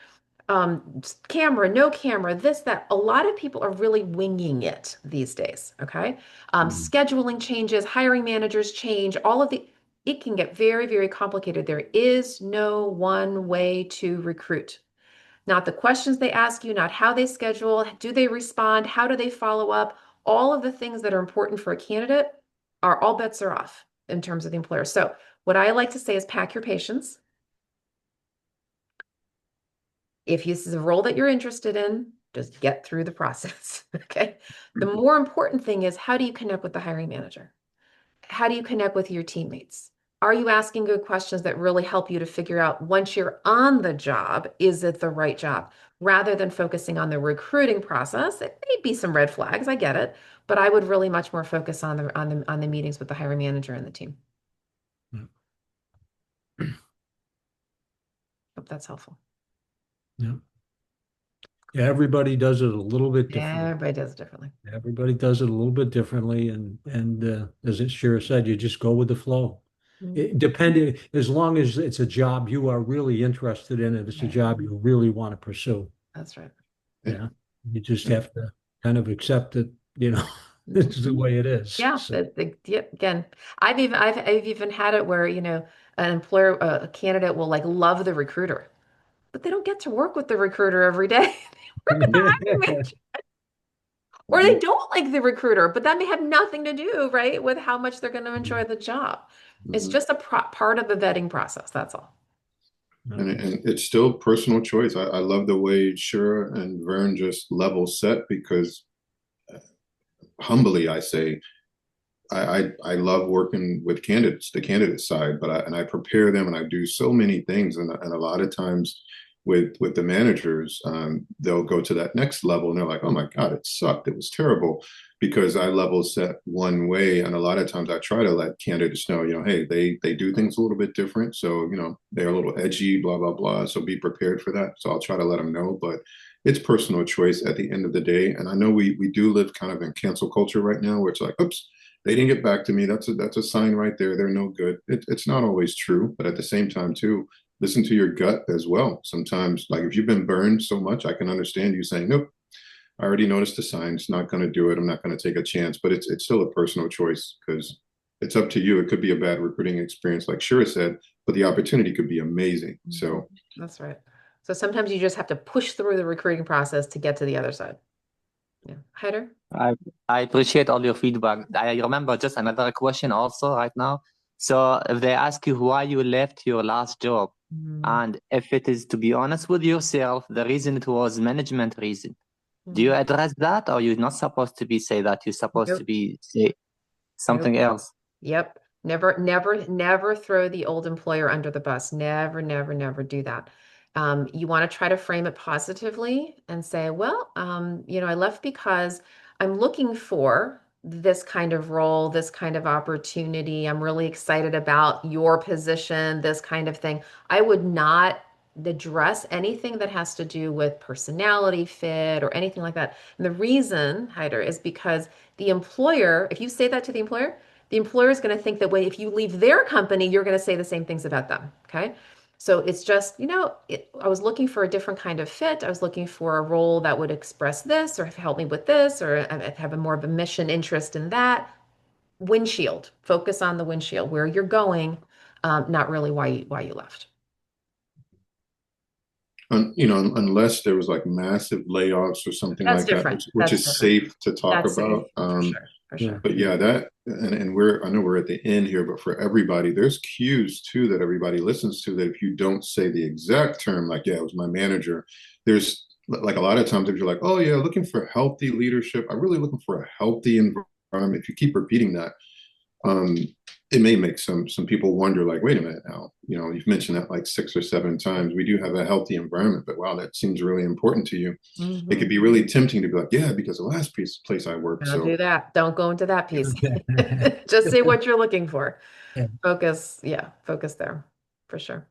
Camera, no camera, this, that. A lot of people are really winging it these days. Okay. Scheduling changes, hiring managers change, it can get very, very complicated. There is no one way to recruit. Not the questions they ask you, not how they schedule, do they respond, how do they follow up? All of the things that are important for a candidate are all bets are off in terms of the employer. So what I like to say is pack your patience. If this is a role that you're interested in, just get through the process. Okay. The more important thing is, how do you connect with the hiring manager? How do you connect with your teammates? Are you asking good questions that really help you to figure out, once you're on the job, is it the right job? Rather than focusing on the recruiting process, it may be some red flags, I get it, but I would really much more focus on the meetings with the hiring manager and the team. Hope that's helpful. Yeah. Yeah, everybody does it a little bit differently. Everybody does it differently. Everybody does it a little bit differently, and as it Shira said, you just go with the flow. Depending, as long as it's a job you are really interested in, and it's a job you really want to pursue. That's right. Yeah, you just have to kind of accept that, this is the way it is. Yeah. So, Again, I've even had it where, an employer, a candidate will like love the recruiter, but they don't get to work with the recruiter every day. They work with the hiring manager. Or they don't like the recruiter, but that may have nothing to do, right, with how much they're going to enjoy the job. It's just a part of the vetting process. That's all. And it's still personal choice. I love the way Shira and Vern just level set, because humbly I say, I love working with candidates, the candidate side, but I prepare them, and I do so many things, and a lot of times with the managers, they'll go to that next level and they're like, oh my God, it sucked, it was terrible, because I level set one way, and a lot of times I try to let candidates know, hey, they do things a little bit different, so they're a little edgy, blah blah blah. So be prepared for that. So I'll try to let them know, but it's personal choice at the end of the day. And I know we do live kind of in cancel culture right now, where it's like, oops, they didn't get back to me. That's a sign right there. They're no good. It's not always true, but at the same time too, listen to your gut as well. Sometimes, like if you've been burned so much, I can understand you saying, nope, I already noticed the signs, not going to do it. I'm not going to take a chance, but it's still a personal choice, because it's up to you. It could be a bad recruiting experience, like Shira said, but the opportunity could be amazing. So that's right. So sometimes you just have to push through the recruiting process to get to the other side. Yeah. Hyder? I appreciate all your feedback. I remember just another question also right now. So if they ask you why you left your last job, and if it is to be honest with yourself, the reason it was management reason, do you address that, or you're not supposed to be say that? You're supposed to be say something else? Yep. Never throw the old employer under the bus. Never, never, never do that. You want to try to frame it positively and say, well, I left because I'm looking for this kind of role, this kind of opportunity. I'm really excited about your position, this kind of thing. I would not address anything that has to do with personality fit or anything like that. And the reason, Hyder, is because the employer, if you say that to the employer is going to think that way. If you leave their company, you're going to say the same things about them. Okay. So it's just, I was looking for a different kind of fit. I was looking for a role that would express this or help me with this, or have a more of a mission interest in that. Windshield, focus on the windshield, where you're going, not really why you left. unless there was like massive layoffs or something That's like different. that, which That's is different. safe to talk That's safe, about. for sure. For sure. But yeah, and I know we're at the end here, but for everybody, there's cues too that everybody listens to, that if you don't say the exact term, like, yeah, it was my manager, there's like a lot of times if you're like, oh yeah, looking for healthy leadership, I'm really looking for a healthy environment. If you keep repeating that, it may make some people wonder, like, wait a minute now, you've mentioned that like 6 or 7 times. We do have a healthy environment, but wow, that seems really important to you. It could be really tempting to be like, yeah, because the last place I worked. Don't do that. Don't go into that piece. Just say what you're looking for. Focus there. for sure.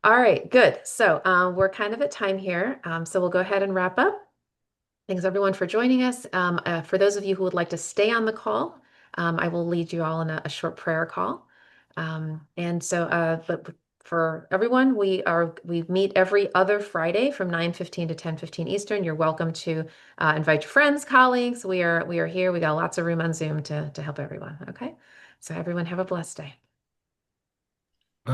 All right, good. So we're kind of at time here. So we'll go ahead and wrap up. Thanks everyone for joining us. For those of you who would like to stay on the call, I will lead you all in a short prayer call. But for everyone, we meet every other Friday from 9:15 to 10:15 Eastern. You're welcome to invite your friends, colleagues. We are here. We got lots of room on Zoom to help everyone. Okay, so everyone have a blessed day.